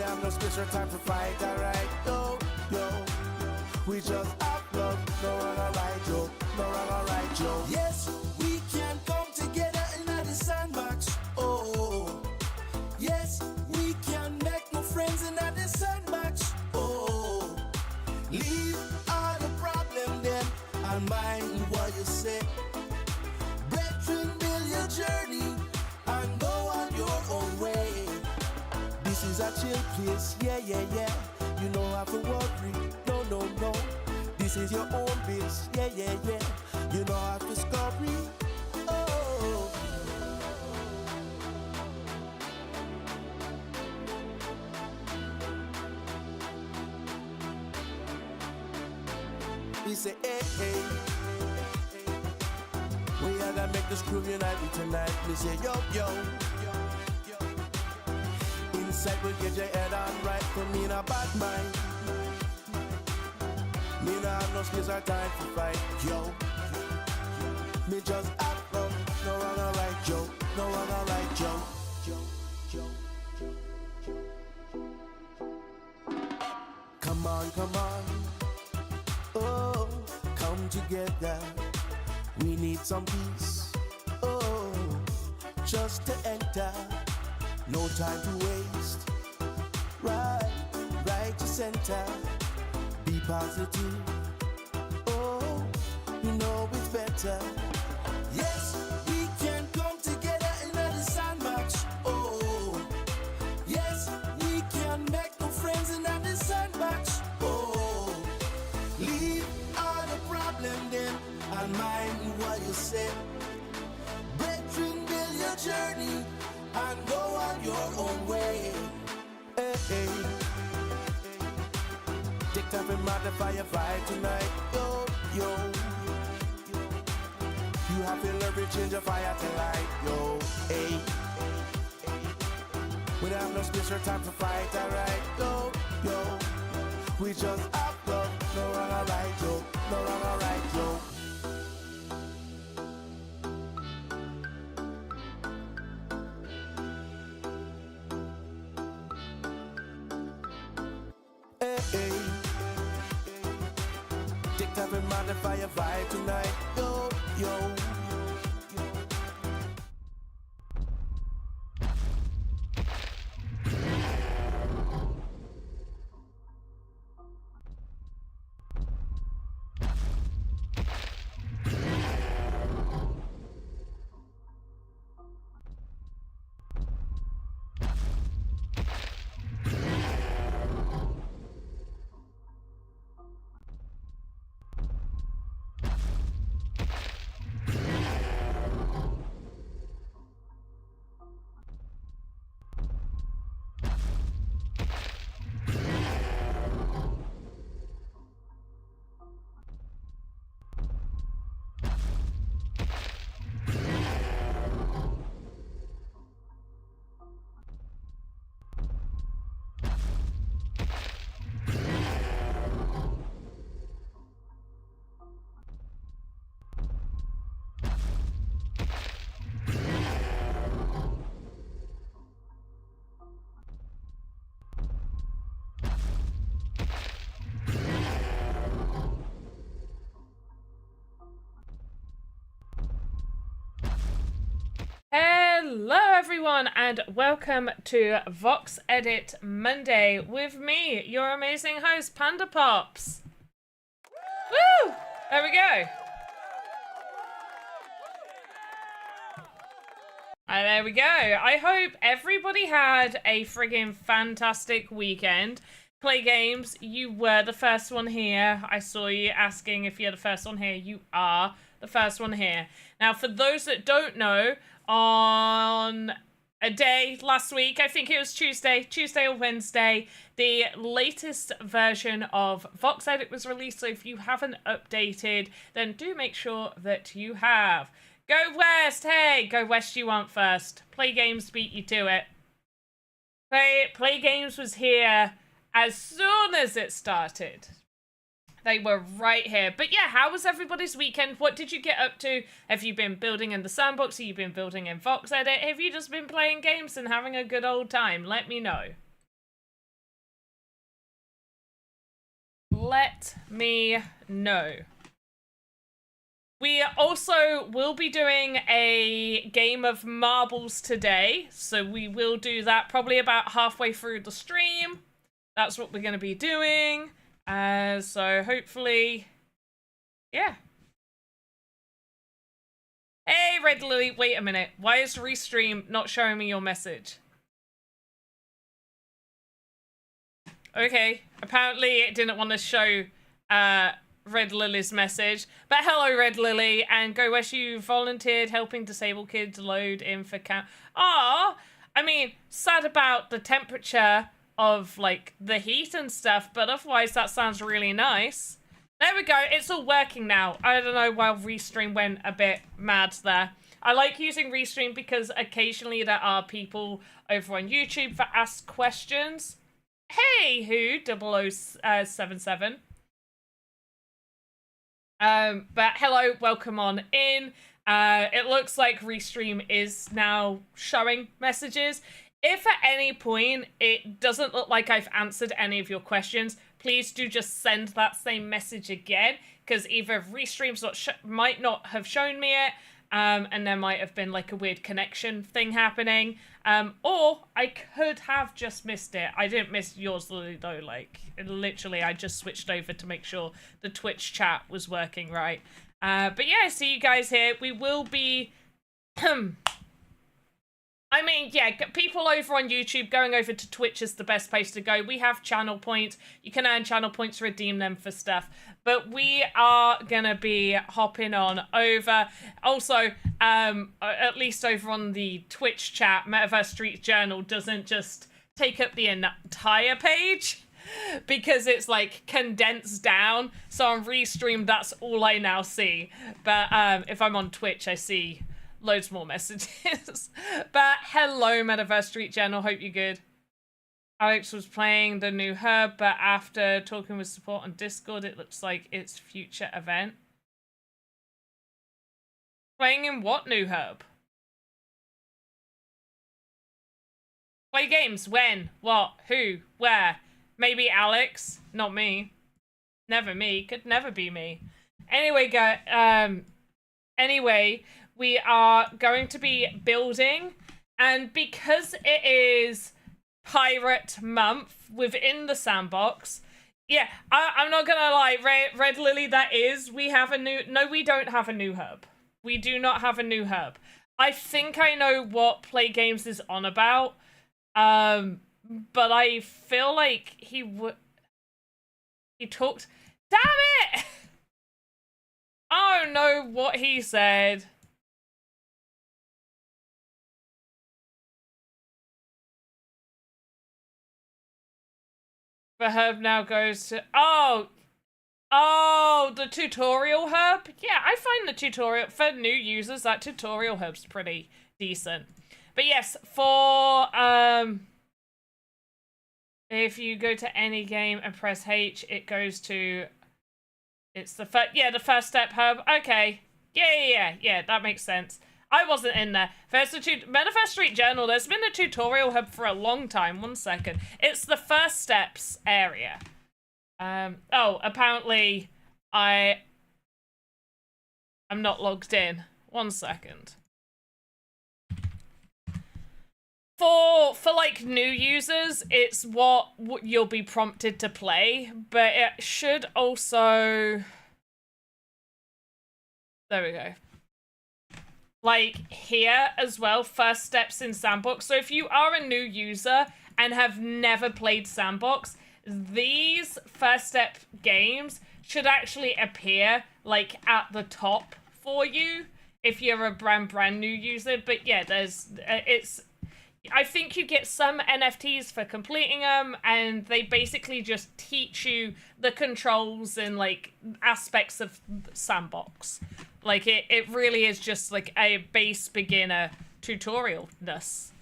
don't have no space or time to fight, alright, yo, yo. We just have love, no wrong or right, yo, no wrong or right, yo. Yes, we can come together in the sandbox, oh. Yes, we can make new friends in the sandbox, oh. Leave all the problem then, and mind what you say. Brethren, build your journey, and go on your own way. This is a chill place, yeah, yeah, yeah. You don't have to worry, no, no, no. This is your own base, yeah, yeah, yeah. You don't have to scurry, oh. We say, hey, hey. We are gonna make this crew unite tonight. We say, yo, yo. Inside we'll get your head on right. For me in a bad mind. Me not have no space or time to fight, yo. Me just act up, no wrong or right, yo. No wrong or right, yo. Come on, come on. Oh, come together. We need some peace. Oh, just to enter. No time to waste. Right to center. Be positive. Oh, you know it's better. Yes, we can come together in the sandbox. Oh, yes, we can make new friends in the sandbox. Oh, leave all the problem then, and mind what you say. Brethren, build your journey, and go on your own way. Hey, hey. Take time to modify your vibe tonight, yo, yo. You have to learn to change your fire to light, yo, hey. We don't have no space or time to fight, alright, yo, yo. We just have love, no wrong or right, yo, no wrong or right, yo. Hey, take time to modify your vibe tonight, yo, yo. Hello everyone and welcome to VoxEdit Monday with me, your amazing host, Panda Pops. Woo! There we go. And there we go. I hope everybody had a friggin' fantastic weekend. Play games, you were the first one here. I saw you asking if you're the first one here. You are the first one here. Now, for those that don't know, on a day last week, I think it was Tuesday or Wednesday, the latest version of VoxEdit was released. So if you haven't updated, then do make sure that you have. Go West! Hey, go West you want first. Play Games beat you to it. Play Games was here as soon as it started. They were right here. But yeah, how was everybody's weekend? What did you get up to? Have you been building in the Sandbox? Have you been building in VoxEdit? Have you just been playing games and having a good old time? Let me know. let me know. We also will be doing a game of marbles today, so we will do that probably about halfway through the stream. That's what we're going to be doing. So hopefully, yeah. Hey, Red Lily, wait a minute. Why is Restream not showing me your message? Okay, apparently it didn't want to show Red Lily's message. But hello, Red Lily, and Go West, you volunteered helping disabled kids load in for camp. Ah, I mean, sad about the temperature of, like, the heat and stuff, but otherwise that sounds really nice. There we go, it's all working now. I don't know why Restream went a bit mad there. I like using Restream because occasionally there are people over on YouTube that ask questions. Hey, who? 0077. But hello, welcome on in. It looks like Restream is now showing messages. If at any point it doesn't look like I've answered any of your questions, please do just send that same message again, because either Restream's might not have shown me it, and there might have been like a weird connection thing happening, or I could have just missed it. I didn't miss yours, Lily, though. Like, literally, I just switched over to make sure the Twitch chat was working right. But yeah, see you guys here. We will be... I mean, yeah, people over on YouTube, going over to Twitch is the best place to go. We have channel points. You can earn channel points to redeem them for stuff. But we are going to be hopping on over. Also, at least over on the Twitch chat, Metaverse Street Journal doesn't just take up the entire page, because it's like condensed down. So on Restream, that's all I now see. But if I'm on Twitch, I see loads more messages. But hello, Metaverse Street Journal, hope you're good. Alex was playing the new herb, but after talking with support on Discord, it looks like it's future event. Playing in what new herb? Play games, when, what, who, where? Maybe Alex, not me. Never me, could never be me. Anyway, anyway, we are going to be building, and because it is Pirate Month within the Sandbox, yeah, I'm not gonna lie, Red Lily, that is, we have a new, no, we don't have a new herb. We do not have a new herb. I think I know what Play Games is on about, but I feel like he talked, damn it! I don't know what he said. The herb now goes to, oh, the tutorial herb? Yeah, I find the tutorial, for new users, that tutorial herb's pretty decent. But yes, for, if you go to any game and press H, it goes to, it's the first, yeah, the first step herb. Okay. Yeah, that makes sense. I wasn't in there. There's the Metaverse Street Journal. There's been a tutorial hub for a long time. 1 second. It's the first steps area. Oh, apparently I'm not logged in. 1 second. For like new users, it's what you'll be prompted to play, but it should also, there we go. Like here as well, first steps in Sandbox. So if you are a new user and have never played Sandbox, these first step games should actually appear like at the top for you if you're a brand new user. But yeah, I think you get some NFTs for completing them, and they basically just teach you the controls and like aspects of Sandbox. Like it really is just like a base beginner tutorial-ness.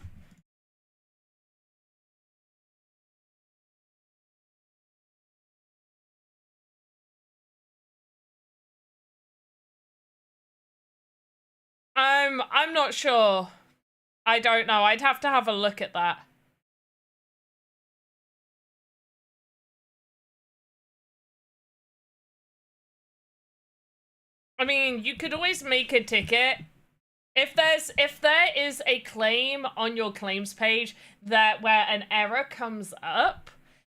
I'm not sure. I don't know. I'd have to have a look at that. I mean, you could always make a ticket. If there is a claim on your claims page that where an error comes up,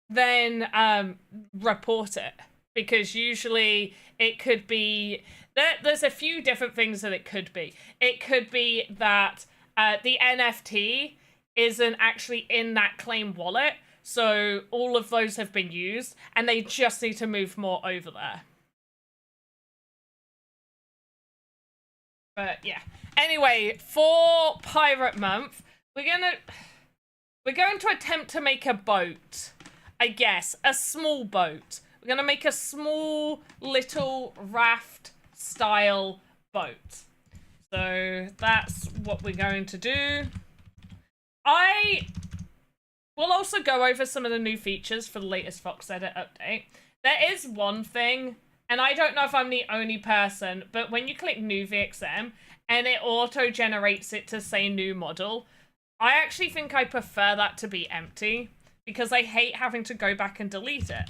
then report it, because usually it could be there's a few different things that it could be. It could be that the NFT isn't actually in that claim wallet, so all of those have been used and they just need to move more over there. But yeah. Anyway, for Pirate Month, we're going to attempt to make a boat. I guess a small boat. We're gonna make a small little raft style boat. So that's what we're going to do. I will also go over some of the new features for the latest VoxEdit update. There is one thing, and I don't know if I'm the only person, but when you click New VXM and it auto-generates it to say new model, I actually think I prefer that to be empty, because I hate having to go back and delete it.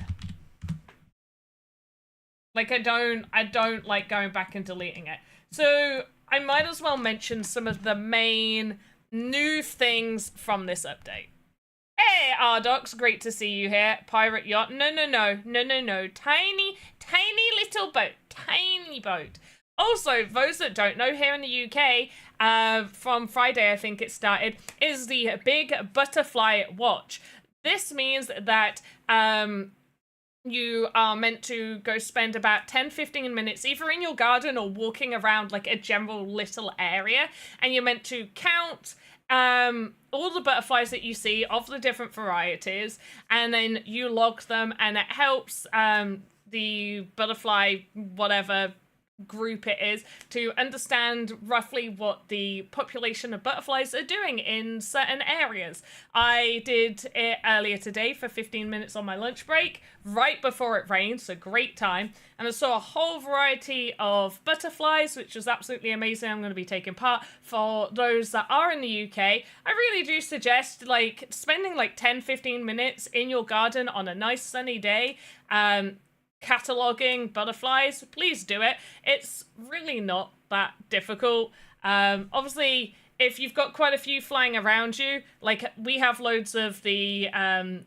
Like, I don't like going back and deleting it. So I might as well mention some of the main new things from this update. Hey, Ardox, great to see you here. Pirate yacht. No. Tiny little boat. Tiny boat. Also, those that don't know, here in the UK, from Friday, I think it started, is the Big Butterfly Watch. This means that you are meant to go spend about 10-15 minutes either in your garden or walking around like a general little area, and you're meant to count all the butterflies that you see of the different varieties, and then you log them, and it helps the butterfly whatever group it is to understand roughly what the population of butterflies are doing in certain areas. I did it earlier today for 15 minutes on my lunch break, right before it rained, so great time. And I saw a whole variety of butterflies, which was absolutely amazing. I'm going to be taking part. For those that are in the UK, I really do suggest like spending like 10-15 minutes in your garden on a nice sunny day, cataloging butterflies. Please do it. It's really not that difficult. Obviously, if you've got quite a few flying around you, like we have loads of the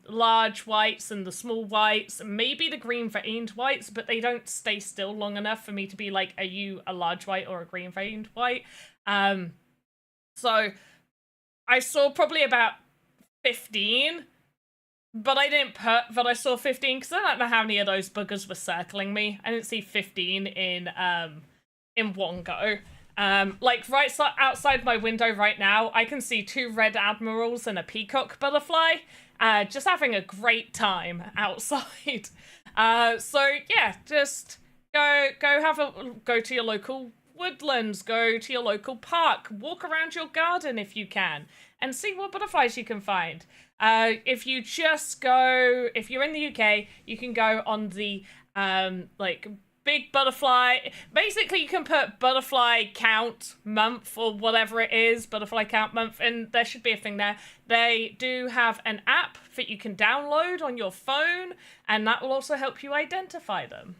large whites and the small whites, maybe the green veined whites, but they don't stay still long enough for me to be like, are you a large white or a green veined white? So I saw probably about 15, but I didn't put that I saw 15 because I don't know how many of those buggers were circling me. I didn't see 15 in one go. Like right outside my window right now, I can see 2 red admirals and a peacock butterfly, just having a great time outside. So yeah, just go to your local woodlands, go to your local park, walk around your garden if you can, and see what butterflies you can find. If you're in the UK, you can go on the like big butterfly. Basically, you can put butterfly count month or whatever it is, butterfly count month, and there should be a thing there. They do have an app that you can download on your phone, and that will also help you identify them.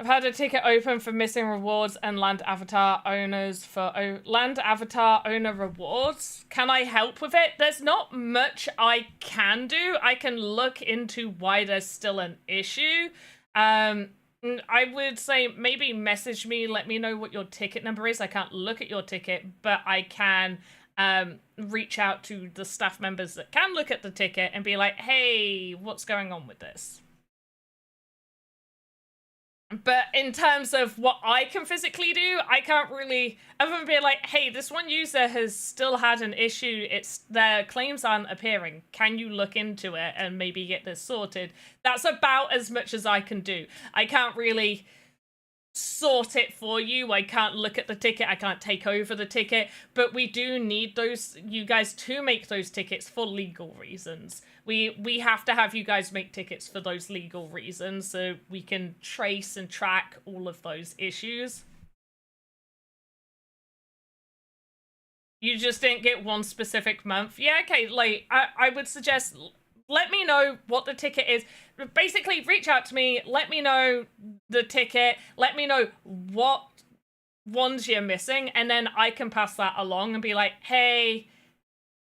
I've had a ticket open for missing rewards and land avatar owners for land avatar owner rewards. Can I help with it? There's not much I can do. I can look into why there's still an issue. I would say maybe message me, let me know what your ticket number is. I can't look at your ticket, but I can reach out to the staff members that can look at the ticket and be like, hey, what's going on with this? But in terms of what I can physically do, I can't really, other than be like, hey, this one user has still had an issue, their claims aren't appearing. Can you look into it and maybe get this sorted? That's about as much as I can do. I can't really sort it for you. I can't look at the ticket. I can't take over the ticket. But we do need you guys to make those tickets for legal reasons. We have to have you guys make tickets for those legal reasons so we can trace and track all of those issues. You just didn't get one specific month. Yeah, okay, like, I would suggest let me know what the ticket is. Basically, reach out to me, let me know the ticket, let me know what ones you're missing, and then I can pass that along and be like, hey,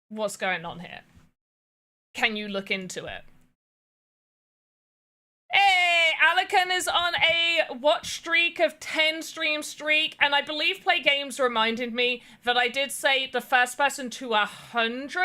what's going on here? Can you look into it? Hey, Alakon is on a watch streak of 10 stream streak, and I believe Play Games reminded me that I did say the first person to 100,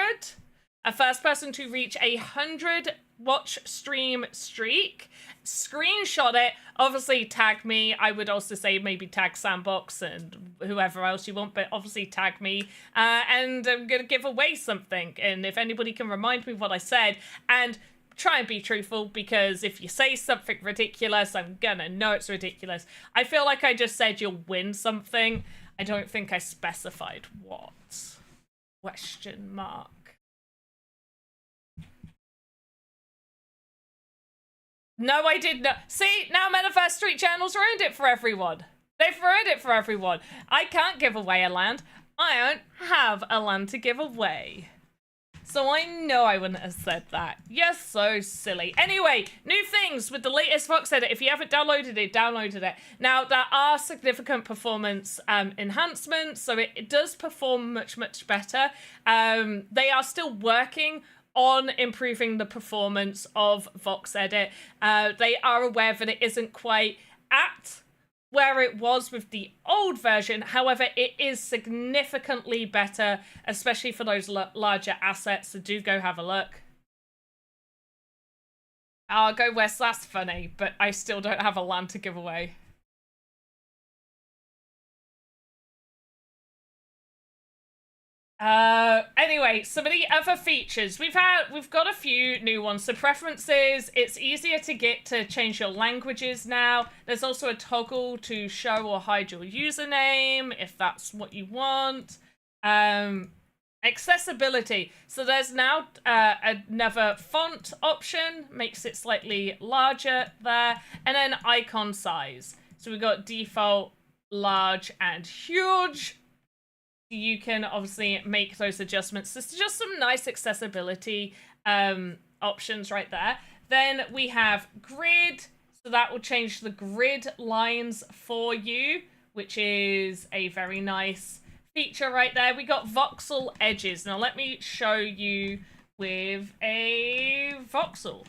a first person to reach 100 watch stream streak, screenshot it, obviously tag me. I would also say maybe tag Sandbox and whoever else you want, but obviously tag me, and I'm gonna give away something, and if anybody can remind me what I said, and try and be truthful, because if you say something ridiculous, I'm gonna know it's ridiculous. I feel like I just said you'll win something. I don't think I specified what. Question mark. No, I did not. See, now Metaverse Street Journal's ruined it for everyone. They've ruined it for everyone. I can't give away a land. I don't have a land to give away. So I know I wouldn't have said that. You're so silly. Anyway, new things with the latest VoxEdit. If you haven't downloaded it, downloaded it. Now, there are significant performance enhancements, so it does perform much, much better. They are still working on improving the performance of VoxEdit. They are aware that it isn't quite at where it was with the old version. However, it is significantly better, especially for those larger assets, so do go have a look. I'll go west, that's funny, but I still don't have a land to give away. Anyway, some of the other features we've got a few new ones. So preferences, it's easier to get to change your languages now. There's also a toggle to show or hide your username if that's what you want. Accessibility, so there's now another font option, makes it slightly larger there, and then icon size. So we've got default, large, and huge. You can obviously make those adjustments. There's just some nice accessibility options right there. Then we have grid, so that will change the grid lines for you, which is a very nice feature right there. We got voxel edges. Now let me show you with a voxel.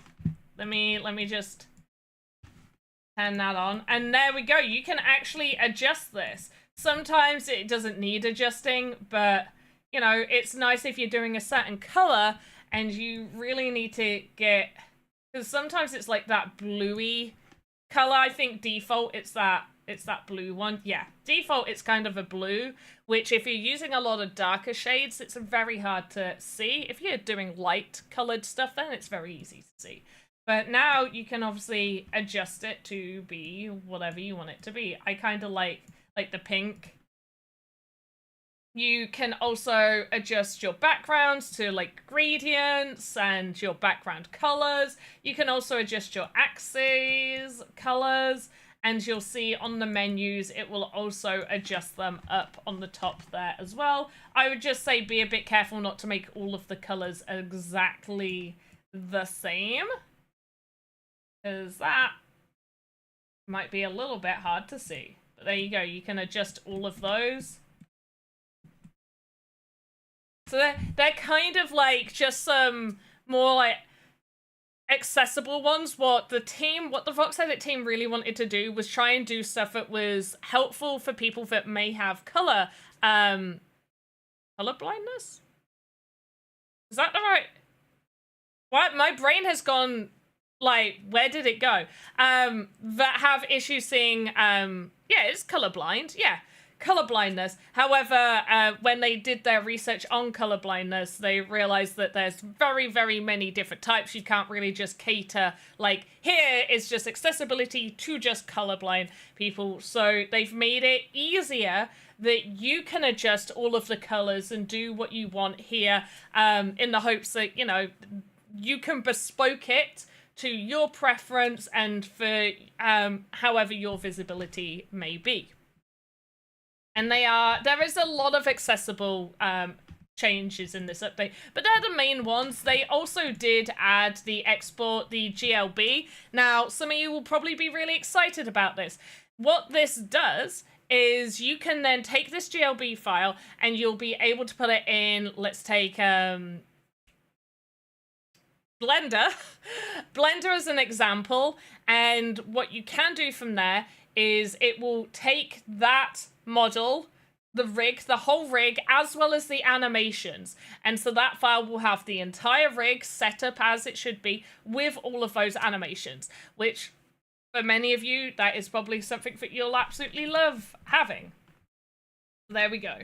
Let me just turn that on, and there we go. You can actually adjust this. Sometimes it doesn't need adjusting, but, you know, it's nice if you're doing a certain color and you really need to get, because sometimes it's like that bluey color. I think default, it's that blue one. Yeah, default, it's kind of a blue, which if you're using a lot of darker shades, it's very hard to see. If you're doing light colored stuff, then it's very easy to see. But now you can obviously adjust it to be whatever you want it to be. I kind of like the pink. You can also adjust your backgrounds to like gradients and your background colors. You can also adjust your axes colors, and you'll see on the menus, it will also adjust them up on the top there as well. I would just say be a bit careful not to make all of the colors exactly the same, because that might be a little bit hard to see. But there you go, you can adjust all of those. So they're kind of like just some more like accessible ones. What the VoxEdit team really wanted to do was try and do stuff that was helpful for people that may have color blindness? Is that the right? What? My brain has gone, like, where did it go? That have issues seeing, yeah, it's colorblind, yeah, colorblindness. However, when they did their research on colorblindness, they realized that there's very, very many different types. You can't really just cater, like, here is just accessibility to just colorblind people. So they've made it easier that you can adjust all of the colors and do what you want here, in the hopes that, you know, you can bespoke it to your preference and for however your visibility may be. And there is a lot of accessible changes in this update, but they're the main ones. They also did add the export, the GLB. Now, some of you will probably be really excited about this. What this does is you can then take this GLB file and you'll be able to put it in, let's take Blender. Blender as an example, and what you can do from there is it will take that model, the rig, the whole rig, as well as the animations. And so that file will have the entire rig set up as it should be with all of those animations, which for many of you, that is probably something that you'll absolutely love having. There we go.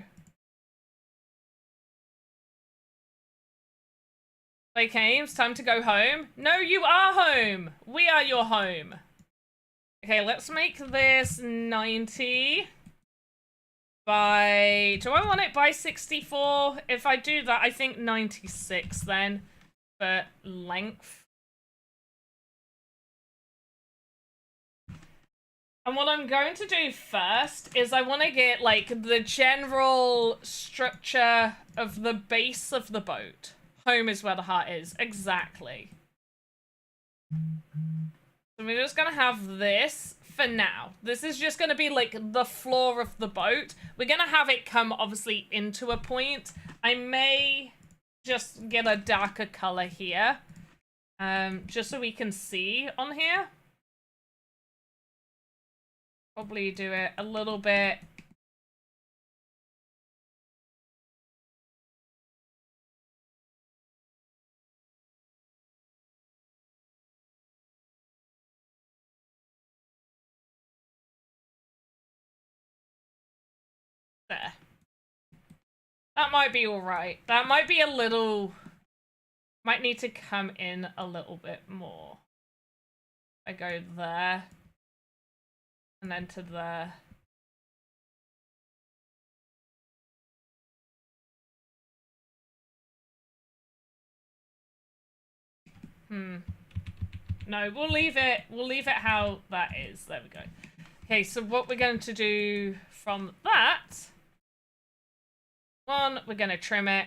Okay, it's time to go home. No, you are home. We are your home. Okay, let's make this 90 by... Do I want it by 64? If I do that, I think 96 then for length. And what I'm going to do first is I want to get, like, the general structure of the base of the boat. Home is where the heart is. Exactly. So we're just going to have this for now. This is just going to be, like, the floor of the boat. We're going to have it come, obviously, into a point. I may just get a darker color here. Just so we can see on here. Probably do it a little bit. There. That might be alright. That might be a little... Might need to come in a little bit more. I go there. And then to there. No, we'll leave it. We'll leave it how that is. There we go. Okay, so what we're going to do from that... One, we're going to trim it.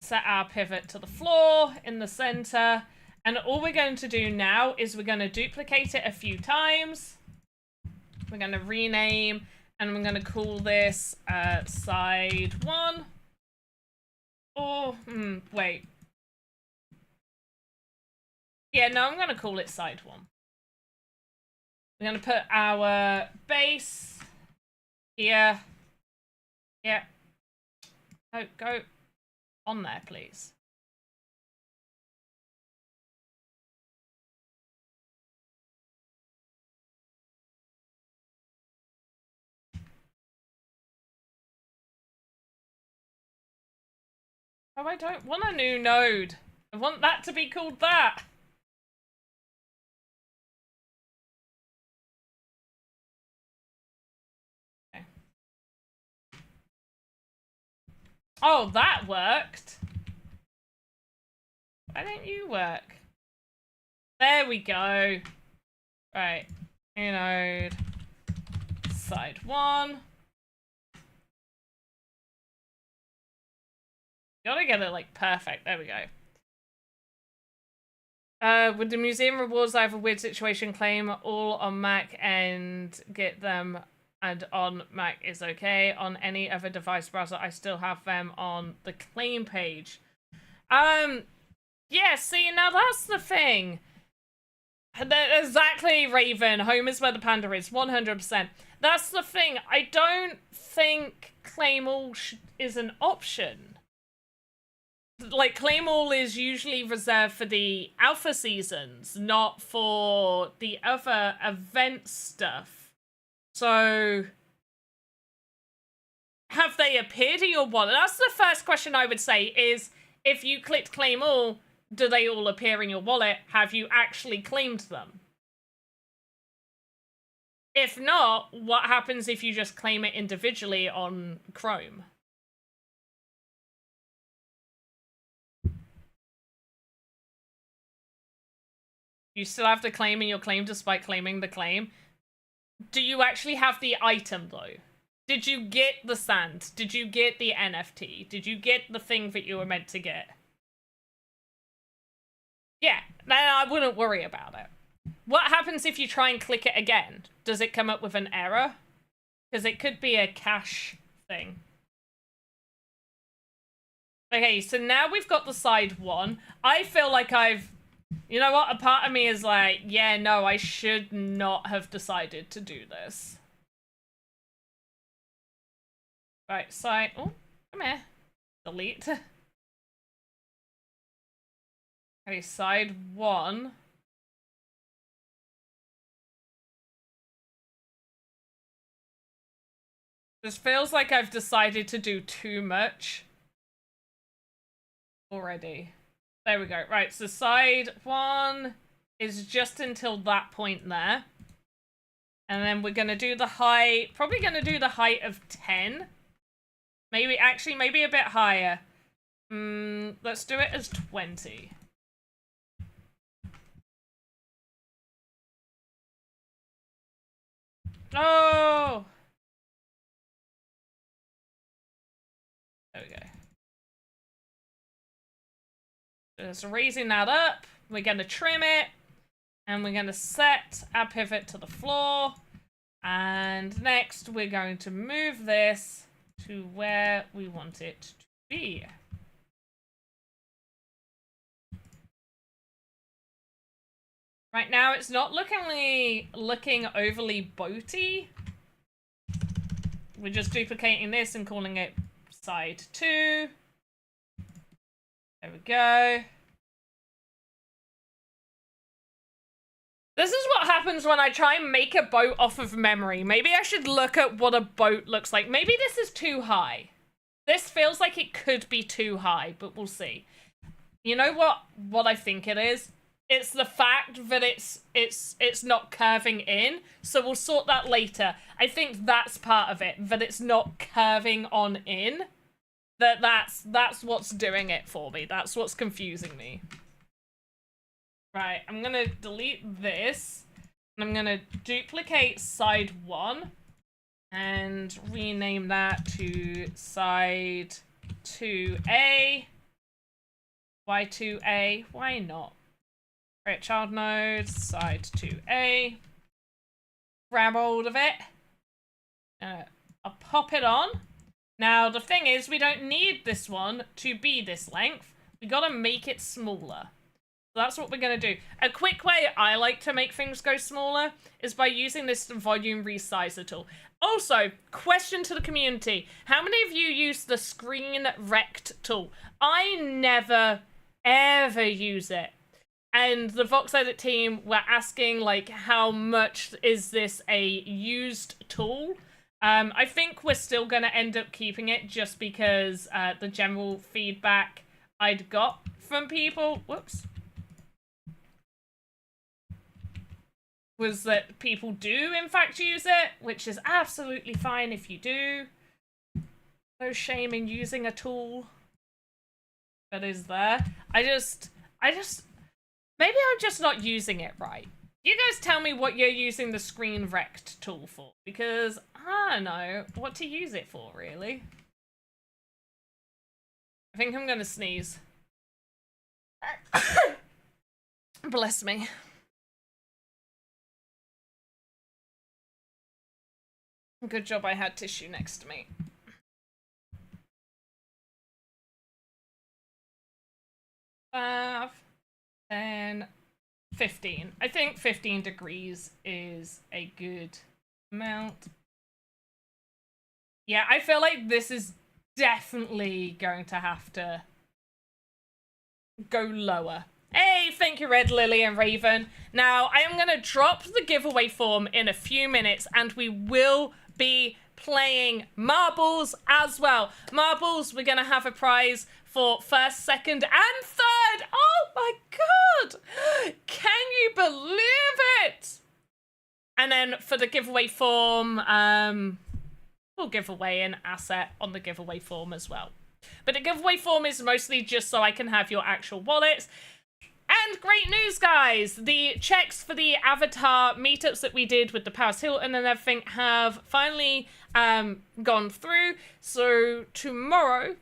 Set our pivot to the floor in the center. And all we're going to do now is we're going to duplicate it a few times. We're going to rename, and we're going to call this side 1. Or, wait. Yeah, no, I'm going to call it side 1. We're going to put our base here. Yeah. Oh, go on there, please. Oh, I don't want a new node. I want that to be called that. Okay. Oh, that worked. Why don't you work? There we go. Right. New node. Side 1. Gotta get it, like, perfect. There we go. With the museum rewards, I have a weird situation. Claim all on Mac and get them, and on Mac is okay. On any other device browser, I still have them on the claim page. Yeah, see, now that's the thing. Exactly, Raven. Home is where the panda is, 100%. That's the thing. I don't think claim all is an option. Like, claim all is usually reserved for the alpha seasons, not for the other event stuff. So, have they appeared in your wallet? That's the first question I would say is, if you clicked claim all, do they all appear in your wallet? Have you actually claimed them? If not, what happens if you just claim it individually on Chrome? You still have to claim in your claim despite claiming the claim. Do you actually have the item, though? Did you get the sand? Did you get the NFT? Did you get the thing that you were meant to get? Yeah, then I wouldn't worry about it. What happens if you try and click it again? Does it come up with an error? Because it could be a cache thing. Okay, so now we've got the side one. I feel like you know what? A part of me is like, yeah, no, I should not have decided to do this. Right, side. Oh, come here. Delete. Okay, side one. This feels like I've decided to do too much already. There we go. Right, so side one is just until that point there. And then we're going to do the height, probably going to do the height of 10. Maybe, actually, maybe a bit higher. Let's do it as 20. Oh! There we go. Just raising that up. We're going to trim it. And we're going to set our pivot to the floor. And next, we're going to move this to where we want it to be. Right now, it's not looking overly boaty. We're just duplicating this and calling it side 2. There we go. This is what happens when I try and make a boat off of memory. Maybe I should look at what a boat looks like. Maybe this is too high. This feels like it could be too high, but we'll see. You know what I think it is? It's the fact that it's not curving in. So we'll sort that later. I think that's part of it, that it's not curving on in. That's what's doing it for me. That's what's confusing me. Right, I'm gonna delete this, and I'm gonna duplicate side 1, and rename that to side 2A. Why 2A? Why not? Create child nodes, side 2A. Grab hold of it. I'll pop it on. Now, the thing is, we don't need this one to be this length. We gotta make it smaller. So that's what we're going to do. A quick way I like to make things go smaller is by using this volume resizer tool. Also, question to the community. How many of you use the screen rect tool? I never, ever use it. And the VoxEdit team were asking, like, how much is this a used tool? I think we're still going to end up keeping it just because the general feedback I'd got from people... Whoops. Was that people do, in fact, use it, which is absolutely fine if you do. No shame in using a tool that is there. Maybe I'm just not using it right. You guys tell me what you're using the screen rect tool for, because I don't know what to use it for, really. I think I'm gonna sneeze. Bless me. Good job I had tissue next to me. 5, 10, 15. I think 15 degrees is a good amount. Yeah, I feel like this is definitely going to have to go lower. Hey, thank you, Red Lily and Raven. Now, I am going to drop the giveaway form in a few minutes, and we will be playing marbles as well. Marbles, we're going to have a prize for first, second, and third. Oh my god! Can you believe it? And then for the giveaway form, we'll give away an asset on the giveaway form as well. But the giveaway form is mostly just so I can have your actual wallets. And great news, guys! The checks for the avatar meetups that we did with the Paris Hilton and everything have finally gone through. So tomorrow,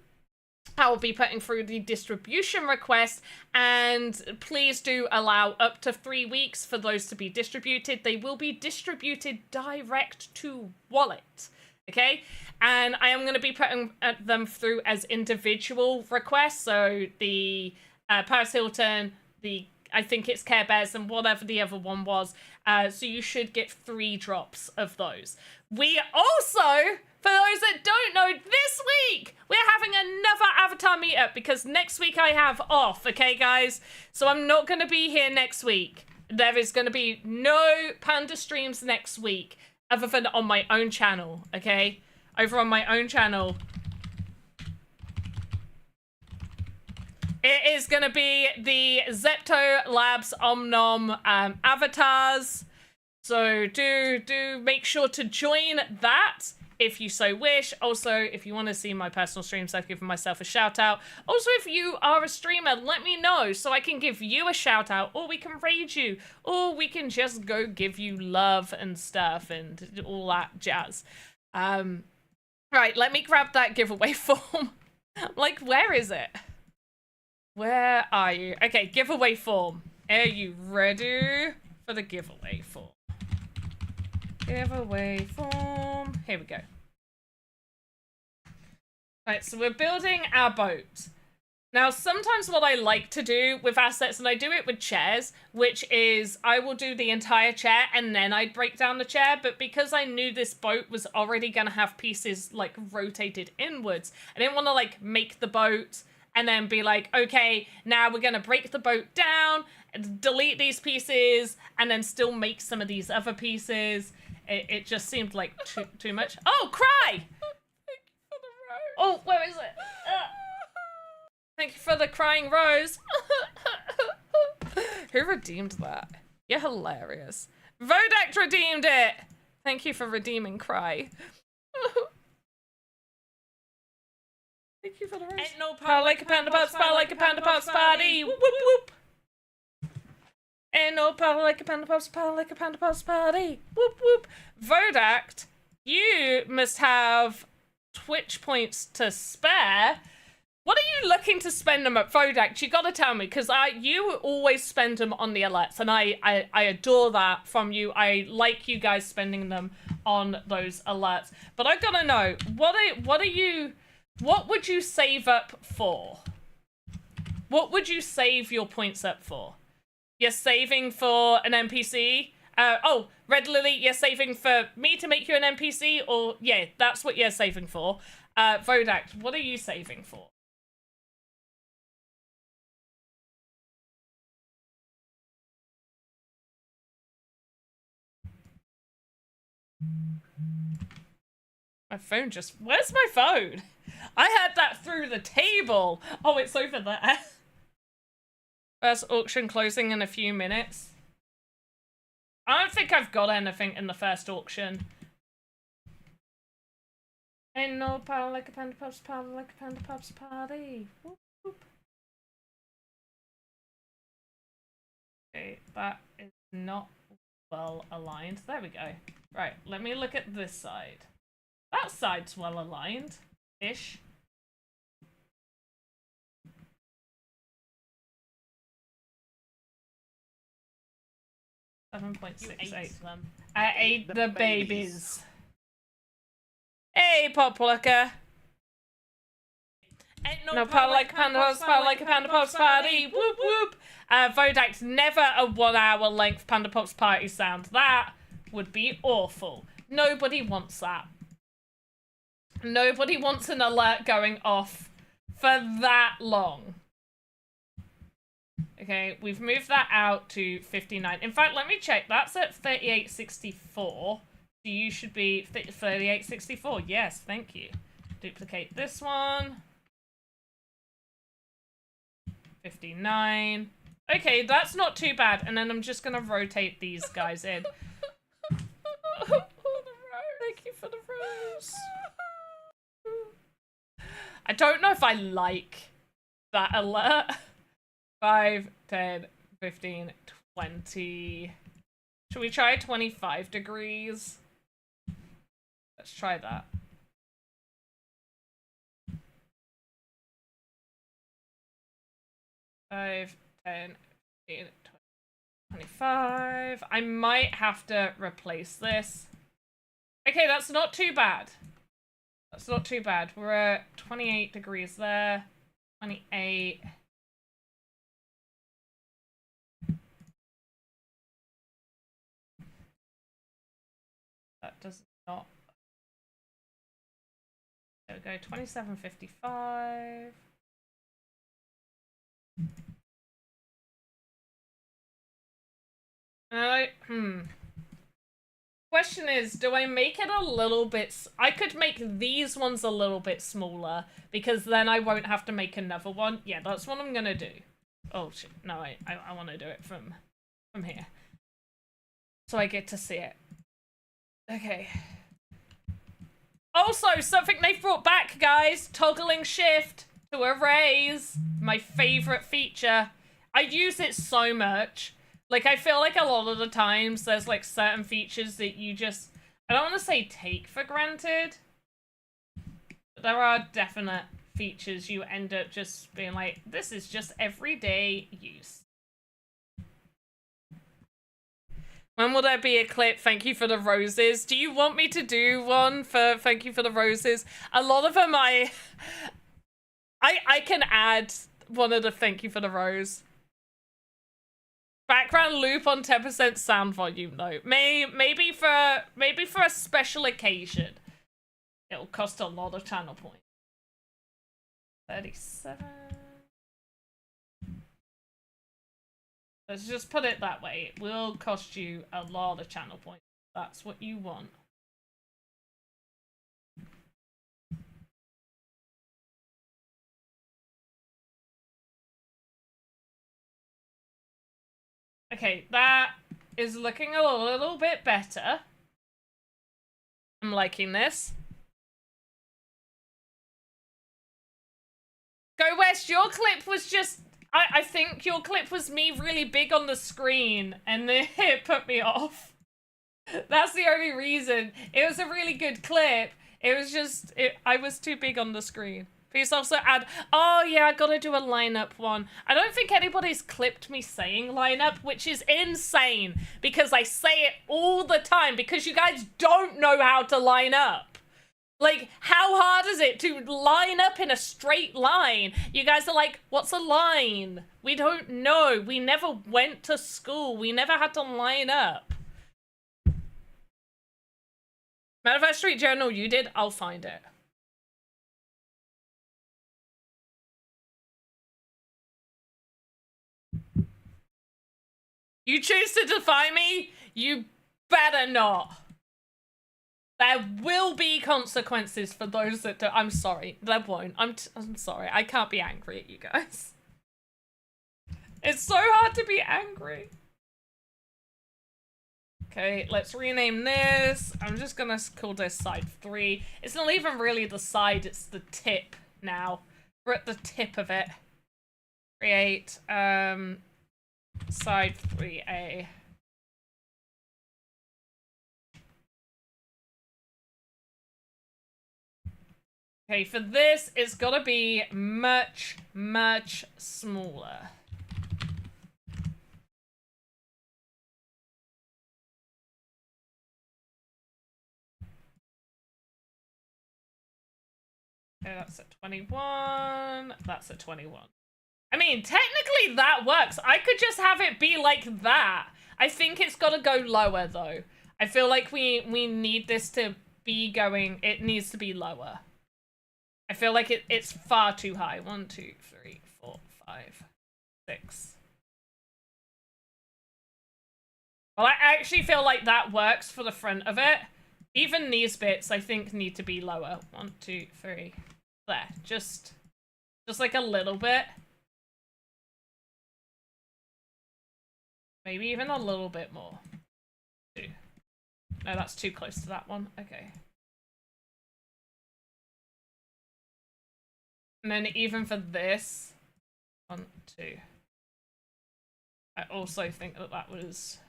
I will be putting through the distribution request, and please do allow up to 3 weeks for those to be distributed. They will be distributed direct to wallet, okay? And I am going to be putting them through as individual requests. So the Paris Hilton, I think it's Care Bears, and whatever the other one was. So you should get 3 drops of those. We also, for those that don't know, this week we're having another avatar meetup because next week I have off, okay, guys? So I'm not going to be here next week. There is going to be no Panda streams next week other than on my own channel, okay? Over on my own channel. It is going to be the Zepto Labs Omnom avatars. So do make sure to join that if you so wish. Also, if you want to see my personal streams, I've given myself a shout out. Also, if you are a streamer, let me know so I can give you a shout out, or we can raid you, or we can just go give you love and stuff and all that jazz. Right, let me grab that giveaway form. Like, where is it? Where are you? Okay, giveaway form. Are you ready for the giveaway form? Giveaway form. Here we go. Right, so we're building our boat. Now, sometimes what I like to do with assets, and I do it with chairs, which is I will do the entire chair and then I'd break down the chair. But because I knew this boat was already going to have pieces like rotated inwards, I didn't want to like make the boat and then be like, okay, now we're going to break the boat down, delete these pieces, and then still make some of these other pieces. It just seemed like too much. Oh, cry! Thank you for the rose. Oh, where is it? Thank you for the crying rose. Who redeemed that? You're hilarious. Vodact redeemed it! Thank you for redeeming cry. Thank you for the rose. Ain't no power like a panda pops, power like a panda pops party. Whoop whoop whoop. Ain't no power like a panda pops, power like a panda pops party. Whoop whoop. Vodact, you must have Twitch points to spare. What are you looking to spend them at, Vodact? You gotta tell me, because you always spend them on the alerts, and I adore that from you. I like you guys spending them on those alerts. But I gotta know, what would you save up for? What would you save your points up for? You're saving for an NPC? Oh, Red Lily, you're saving for me to make you an NPC? Or, yeah, that's what you're saving for. Vodact, what are you saving for? My phone just... Where's my phone? I had that through the table. Oh, it's over there. First auction closing in a few minutes. I don't think I've got anything in the first auction. Ain't no power like a panda pops, power like a panda pops party. Whoop, whoop. Okay, that is not well aligned. There we go. Right, let me look at this side. That side's well aligned-ish. $7.68. I ate the babies. Hey, Pop Plucker. Ain't no power like a panda pops, power like a panda pops party. Whoop whoop. Vodact, never a 1 hour length panda pops party sound. That would be awful. Nobody wants that. Nobody wants an alert going off for that long. Okay, we've moved that out to 59. In fact, let me check. That's at 3864. So you should be 3864. Yes, thank you. Duplicate this one. 59. Okay, that's not too bad. And then I'm just going to rotate these guys in. Thank you for the rose. I don't know if I like that alert. 5, 10, 15, 20. Should we try 25 degrees? Let's try that. Five, 10, 15, 25. I might have to replace this. Okay, that's not too bad. That's not too bad. We're at 28 degrees there. 28. That does not. There we go. 27.55. Question is, do I make it a little bit... I could make these ones a little bit smaller, because then I won't have to make another one. Yeah, that's what I'm gonna do. Oh, shit. No, I want to do it from here. So I get to see it. Okay. Also, something they've brought back, guys. Toggling shift to erase. My favorite feature. I use it so much. Like, I feel like a lot of the times there's, like, certain features that you just... I don't want to say take for granted. But there are definite features you end up just being like, this is just everyday use. When will there be a clip? Thank you for the roses. Do you want me to do one for thank you for the roses? A lot of them I can add one of the thank you for the rose. Background loop on 10% sound volume though. Maybe for a special occasion. It'll cost a lot of channel points. 37. Let's just put it that way. It will cost you a lot of channel points. That's what you want. Okay, that is looking a little bit better. I'm liking this. Go West, your clip was just... I think your clip was me really big on the screen, and it put me off. That's the only reason. It was a really good clip. It was just... I was too big on the screen. Please also add, oh yeah, I gotta do a lineup one. I don't think anybody's clipped me saying lineup, which is insane because I say it all the time because you guys don't know how to line up. Like, how hard is it to line up in a straight line? You guys are like, what's a line? We don't know. We never went to school. We never had to line up. Metaverse Street Journal, you did? I'll find it. You choose to defy me? You better not. There will be consequences for those that don't. I'm sorry. There won't. I'm sorry. I can't be angry at you guys. It's so hard to be angry. Okay, let's rename this. I'm just gonna call this side 3. It's not even really the side, it's the tip now. We're at the tip of it. Create, side 3A. Okay, for this, it's gotta be much, much smaller. Okay, that's at 21. That's at 21. I mean, technically that works. I could just have it be like that. I think it's got to go lower, though. I feel like we need this to be going... It needs to be lower. I feel like it's far too high. 1, 2, 3, 4, 5, 6. Well, I actually feel like that works for the front of it. Even these bits, I think, need to be lower. 1, 2, 3. There. Just like a little bit. Maybe even a little bit more. 2. No, that's too close to that one. Okay. And then even for this, 1, 2. I also think that that was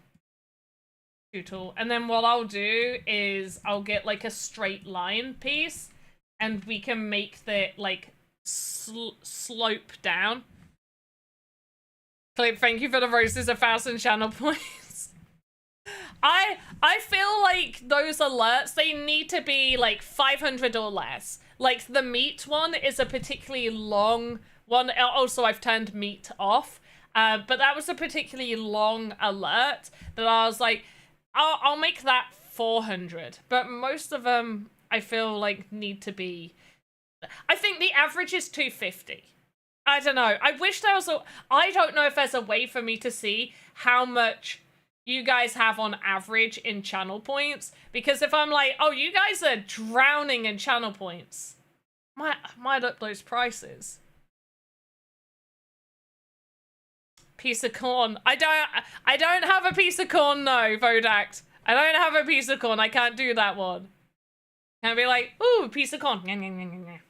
too tall. And then what I'll do is I'll get like a straight line piece and we can make the like slope down. Clip, thank you for the roses, 1,000 channel points. I feel like those alerts, they need to be like 500 or less. Like the meat one is a particularly long one. Also, I've turned meat off. But that was a particularly long alert that I was like, I'll make that 400. But most of them, I feel like need to be... I think the average is 250. I don't know. I wish there was a... I don't know if there's a way for me to see how much you guys have on average in channel points. Because if I'm like, oh, you guys are drowning in channel points, might up those prices. Piece of corn. I don't have a piece of corn, no, Vodact. I don't have a piece of corn. I can't do that one. Can't be like, ooh, piece of corn. I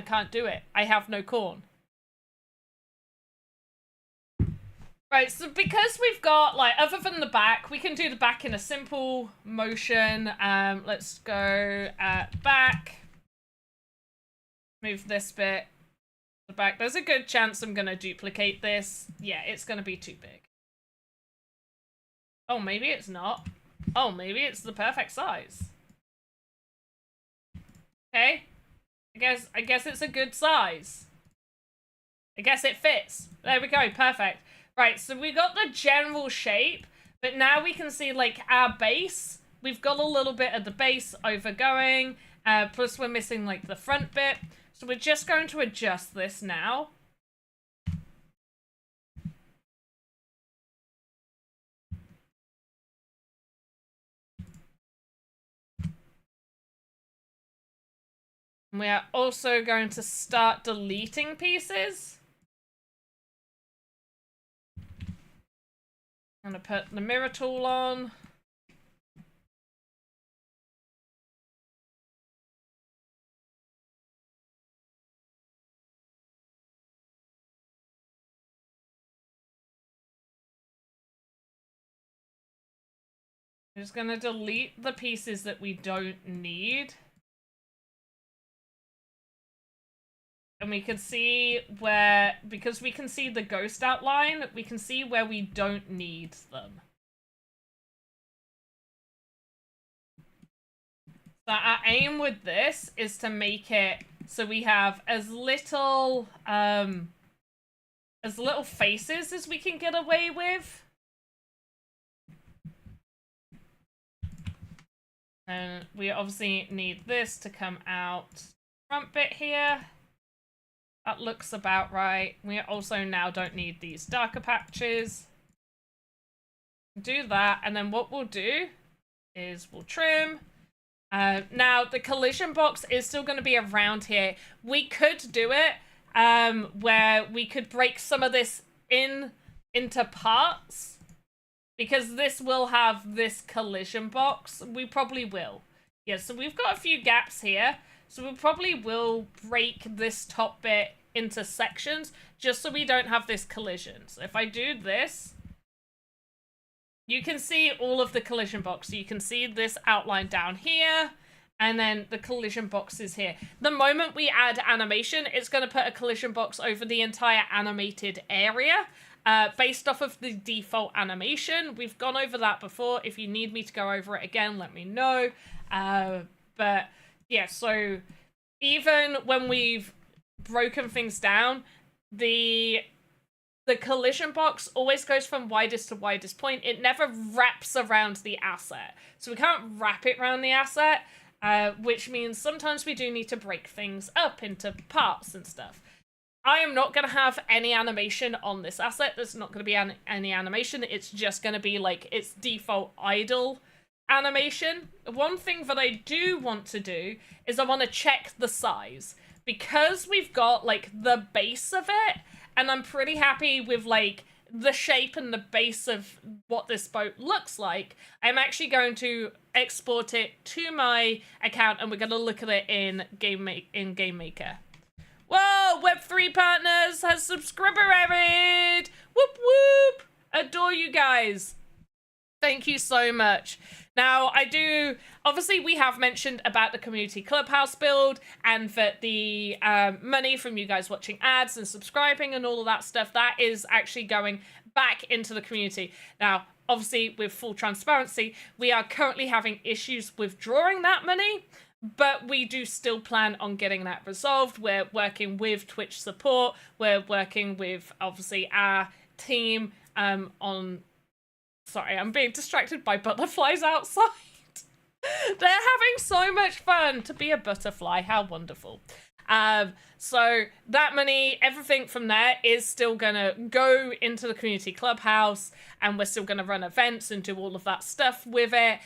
can't do it. I have no corn. Right, so because we've got, like, other than the back, we can do the back in a simple motion. Let's go back. Move this bit. The back. There's a good chance I'm going to duplicate this. Yeah, it's going to be too big. Oh, maybe it's not. Oh, maybe it's the perfect size. Okay. I guess it's a good size. I guess it fits. There we go. Perfect. Right, so we got the general shape, but now we can see, like, our base. We've got a little bit of the base overgoing, plus we're missing, like, the front bit. So we're just going to adjust this now. We are also going to start deleting pieces. I'm going to put the mirror tool on. I'm just going to delete the pieces that we don't need. And we can see where, because we can see the ghost outline, we can see where we don't need them. So our aim with this is to make it so we have as little faces as we can get away with. And we obviously need this to come out front bit here. That looks about right. We also now don't need these darker patches. Do that, and then what we'll do is we'll trim. Now, the collision box is still going to be around here. We could do it where we could break some of this into parts, because this will have this collision box. We probably will. Yeah, so we've got a few gaps here. So we probably will break this top bit into sections just so we don't have this collision. So if I do this, you can see all of the collision box. So you can see this outline down here, and then the collision box is here. The moment we add animation, it's going to put a collision box over the entire animated area based off of the default animation. We've gone over that before. If you need me to go over it again, let me know. But yeah, so even when we've broken things down, the collision box always goes from widest to widest point. It never wraps around the asset. So we can't wrap it around the asset, which means sometimes we do need to break things up into parts and stuff. I am not going to have any animation on this asset. There's not going to be any animation. It's just going to be like its default idle animation. One thing that I do want to do is I want to check the size, because we've got like the base of it, and I'm pretty happy with like the shape and the base of what this boat looks like. I'm actually going to export it to my account, and we're going to look at it in Game Maker. Whoa, Web3 Partners has subscribed! Whoop whoop! Adore you guys. Thank you so much. Now, obviously we have mentioned about the community clubhouse build and that the money from you guys watching ads and subscribing and all of that stuff, that is actually going back into the community. Now, obviously with full transparency, we are currently having issues withdrawing that money, but we do still plan on getting that resolved. We're working with Twitch support. We're working with, obviously, our team on... Sorry, I'm being distracted by butterflies outside. They're having so much fun to be a butterfly. How wonderful. So that money, everything from there is still going to go into the community clubhouse, and we're still going to run events and do all of that stuff with it.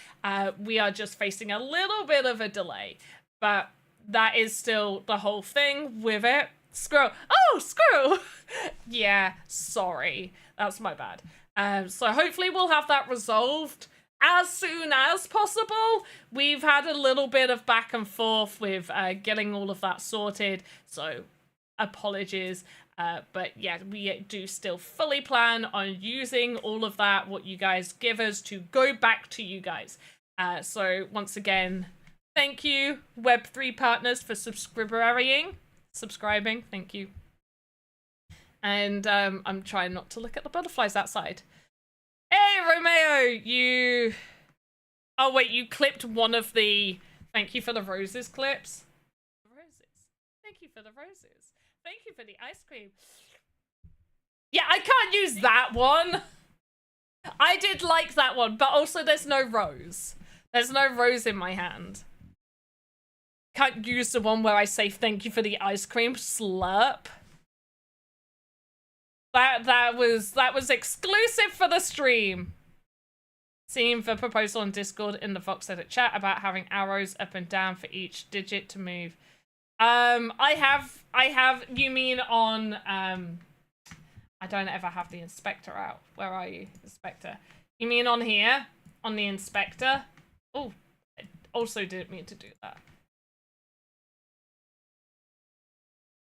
We are just facing a little bit of a delay, but that is still the whole thing with it. Screw. Oh, screw. Yeah, sorry. That's my bad. So hopefully we'll have that resolved as soon as possible. We've had a little bit of back and forth with getting all of that sorted, so apologies. But yeah, we do still fully plan on using all of that, what you guys give us, to go back to you guys. So once again, thank you, Web3 partners, for subscribing. Thank you. And I'm trying not to look at the butterflies outside. Hey, Romeo, you... Oh, wait, you clipped one of the... Thank you for the roses clips. Roses. Thank you for the roses. Thank you for the ice cream. Yeah, I can't use that one. I did like that one, but also there's no rose. There's no rose in my hand. Can't use the one where I say thank you for the ice cream. Slurp. That was exclusive for the stream. Seeing the proposal on Discord in the VoxEdit chat about having arrows up and down for each digit to move. I have, you mean on, I don't ever have the inspector out. Where are you, inspector? You mean on here? On the inspector? Oh, I also didn't mean to do that.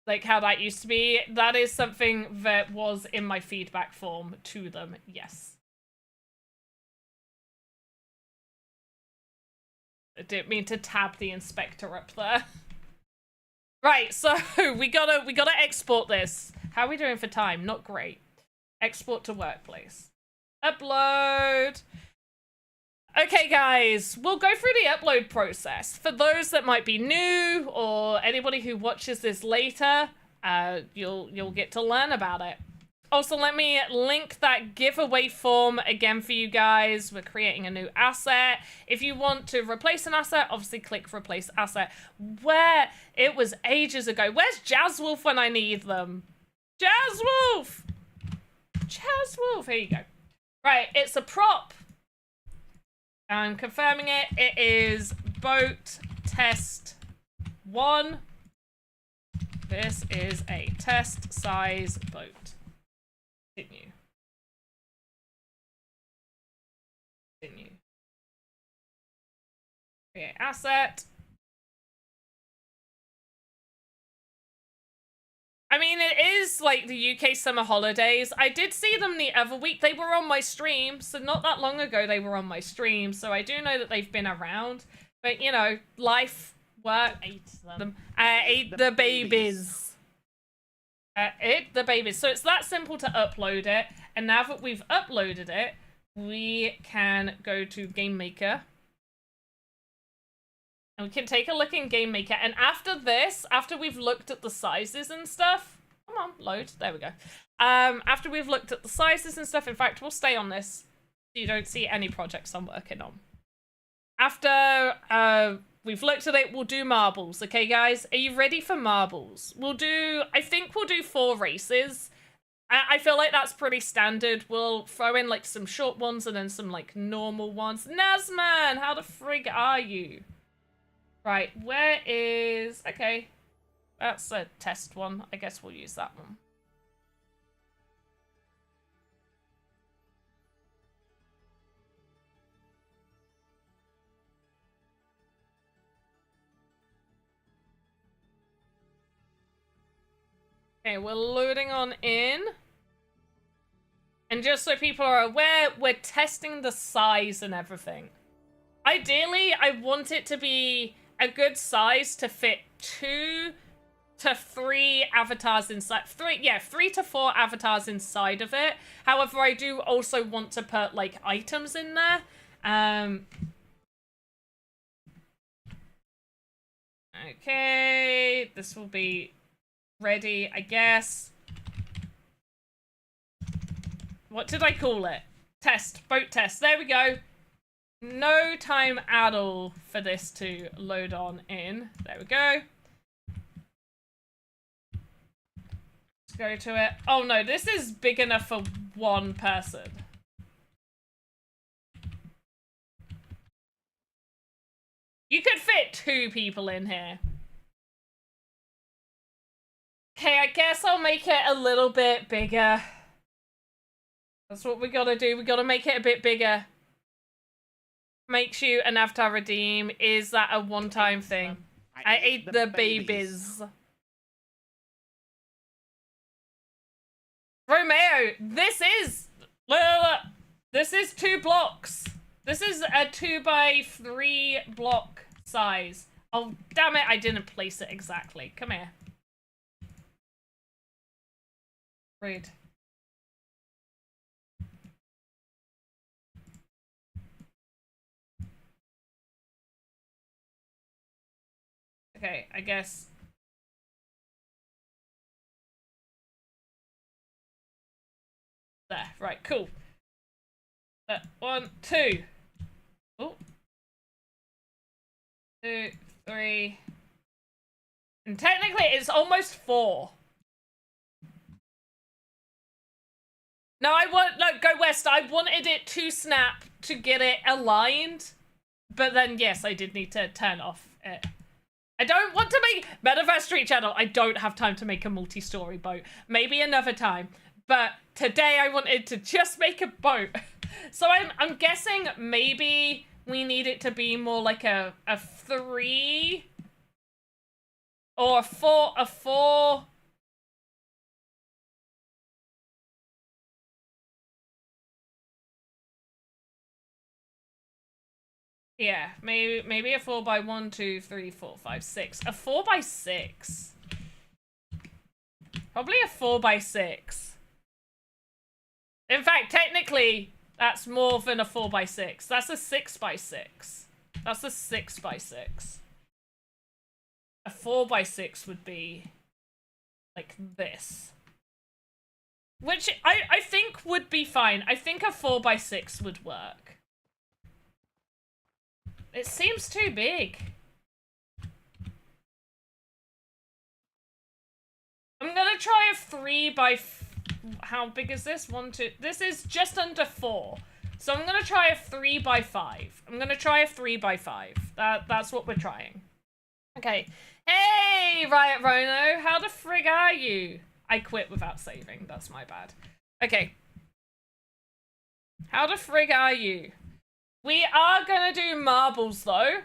Like how that used to be. That is something that was in my feedback form to them, yes. I didn't mean to tab the inspector up there. Right, so we gotta export this. How are we doing for time? Not great. Export to workplace. Upload. Okay, guys, we'll go through the upload process. For those that might be new, or anybody who watches this later, you'll get to learn about it. Also, let me link that giveaway form again for you guys. We're creating a new asset. If you want to replace an asset, obviously click replace asset. Where? It was ages ago. Where's Jazzwolf when I need them? Jazzwolf! Jazzwolf, here you go. Right, it's a prop. I'm confirming it. It is boat test 1. This is a test size boat. Continue. Continue. Create asset. I mean, it is like the UK summer holidays. I did see them the other week. They were on my stream, so not that long ago they were on my stream. So I do know that they've been around. But, you know, life, work, ate them. Ate the babies. Ate the babies. So it's that simple to upload it. And now that we've uploaded it, we can go to Game Maker. And we can take a look in Game Maker. And after this, after we've looked at the sizes and stuff... Come on, load. There we go. After we've looked at the sizes and stuff, in fact, we'll stay on this so you don't see any projects I'm working on. After we've looked at it, we'll do marbles. Okay, guys? Are you ready for marbles? We'll do... I think we'll do 4 races. I feel like that's pretty standard. We'll throw in, like, some short ones and then some, like, normal ones. Nazman, how the frig are you? Right, where is... Okay, that's a test one. I guess we'll use that one. Okay, we're loading on in. And just so people are aware, we're testing the size and everything. Ideally, I want it to be a good size to fit 2 to 3 avatars inside. 3 to 4 avatars inside of it. However, I do also want to put, like, items in there. Okay, this will be ready, I guess. What did I call it? Test, boat test. There we go. No time at all for this to load on in. There we go. Let's go to it. Oh no, this is big enough for one person. You could fit 2 people in here. Okay, I guess I'll make it a little bit bigger. That's what we gotta do. We gotta make it a bit bigger. Makes you an avatar redeem. Is that a one-time thing? I ate the babies. Romeo, this is... Look. This is 2 blocks. This is a 2x3 block size. Oh, damn it, I didn't place it exactly. Come here. Rude. Okay, I guess. There, right, cool. 1, 2. Oh. 2, 3. And technically it's almost 4. No, go west. I wanted it to snap to get it aligned. But then, yes, I did need to turn off it. I don't want to make Metaverse Street Channel. I don't have time to make a multi-story boat. Maybe another time. But today I wanted to just make a boat. So I'm guessing maybe we need it to be more like a 3 or a 4. Yeah, maybe a 4x1, 2, 3, 4, 5, 6. A 4x6. Probably a 4x6. In fact, technically, that's more than a 4x6. That's a 6x6. That's a 6x6. A 4x6 would be like this. Which I think would be fine. I think a 4x6 would work. It seems too big. I'm gonna try a 3x... How big is this? 1, 2... This is just under 4. So I'm gonna try a 3x5. I'm gonna try a 3x5. That's what we're trying. Okay. Hey, Riot Rono! How the frig are you? I quit without saving. That's my bad. Okay. How the frig are you? We are gonna do marbles, though.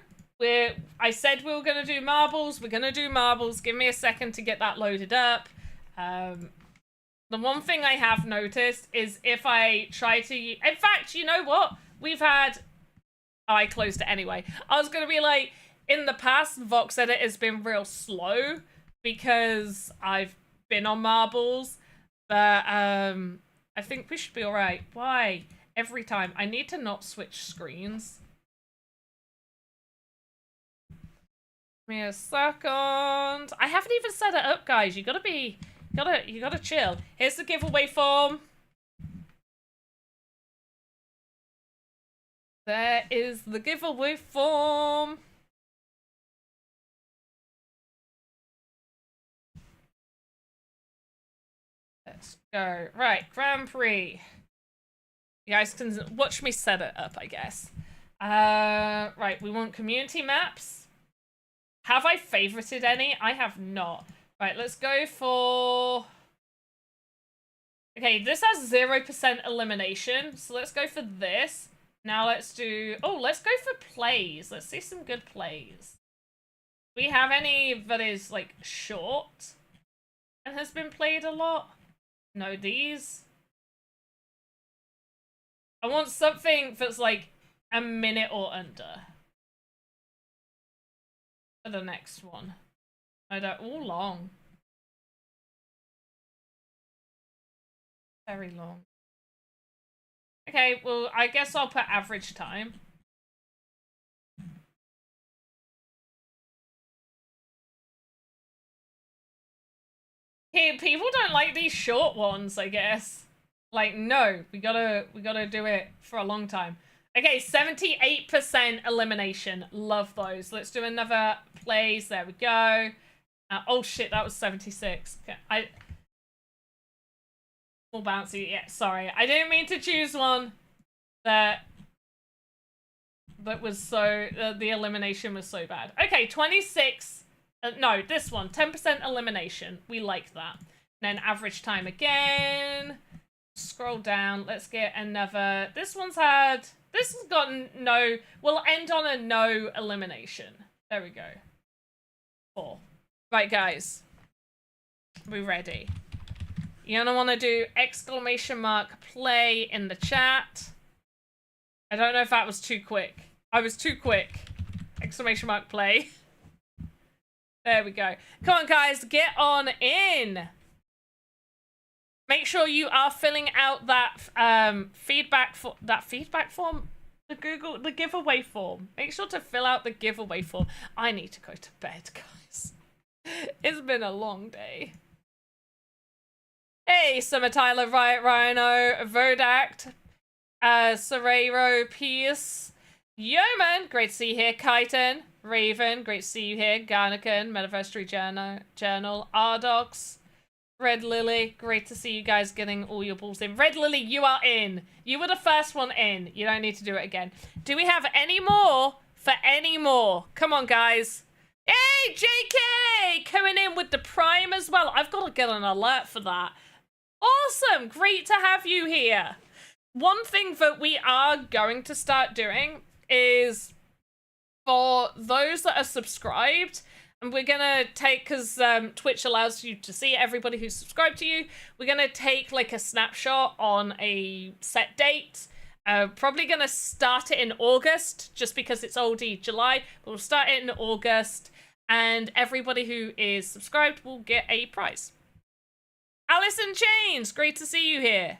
I said we were gonna do marbles. We're gonna do marbles. Give me a second to get that loaded up. The one thing I have noticed is if I try to... In fact, you know what? We've had... Oh, I closed it anyway. I was gonna be like, in the past, VoxEdit has been real slow because I've been on marbles. But, I think we should be alright. Why? Every time. I need to not switch screens. Give me a second. I haven't even set it up, guys. You gotta chill. Here's the giveaway form. There is the giveaway form. Let's go. Right, Grand Prix. You guys can watch me set it up, I guess. Right, we want community maps. Have I favorited any? I have not. Right, let's go for... Okay, this has 0% elimination, so let's go for this. Now let's do... Oh, let's go for plays. Let's see some good plays. Do we have any that is, like, short and has been played a lot? No, these... I want something that's like a minute or under. For the next one. I don't. All long. Very long. Okay, well, I guess I'll put average time. Here, people don't like these short ones, I guess. Like, no, we gotta do it for a long time. Okay, 78% elimination. Love those. Let's do another plays. There we go. Oh shit, that was 76. Okay, full bouncy. Yeah, sorry. I didn't mean to choose one that was so... the elimination was so bad. Okay, 26... no, this one. 10% elimination. We like that. Then average time again. Scroll down. Let's get another... This one's had... This has gotten no... We'll end on a no elimination. There we go. 4. Right, guys. We ready? You're gonna want to do exclamation mark play in the chat. I don't know if that was too quick. I was too quick. Exclamation mark play. There we go. Come on, guys. Get on in. Make sure you are filling out that feedback form, the giveaway form. Make sure to fill out the giveaway form. I need to go to bed, guys. It's been a long day. Hey, Summer Tyler, Riot Rhino, Vodact, Serrero, Pierce, Yeoman, great to see you here, Kyton, Raven, great to see you here, Garnican, Metaverse Journal, Ardox, Red Lily, great to see you guys getting all your balls in. Red Lily, you are in. You were the first one in. You don't need to do it again. Do we have any more for any more? Come on, guys. Hey, JK! Coming in with the Prime as well. I've got to get an alert for that. Awesome. Great to have you here. One thing that we are going to start doing is for those that are subscribed, and we're gonna take, because Twitch allows you to see everybody who's subscribed to you, we're gonna take like a snapshot on a set date. Probably gonna start it in August, just because it's already July, but we'll start it in August, and everybody who is subscribed will get a prize. Alice in Chains, great to see you here.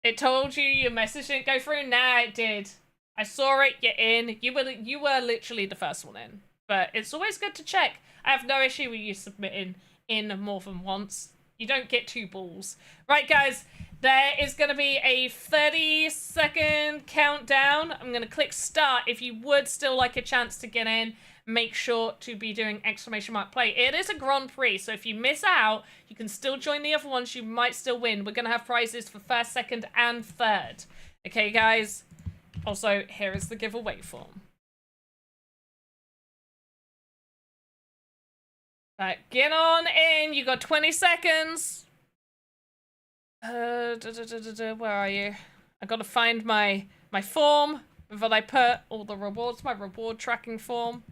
It told you your message didn't go through? Nah, it did. I saw it, you're in. You were literally the first one in. But it's always good to check. I have no issue with you submitting in more than once. You don't get 2 balls. Right, guys, there is going to be a 30-second countdown. I'm going to click start. If you would still like a chance to get in, make sure to be doing exclamation mark play. It is a Grand Prix, so if you miss out, you can still join the other ones. You might still win. We're going to have prizes for 1st, 2nd, and 3rd. Okay, guys? Also, here is the giveaway form. Right, get on in. You got 20 seconds. Where are you? I got to find my form that I put all the rewards, my reward tracking form.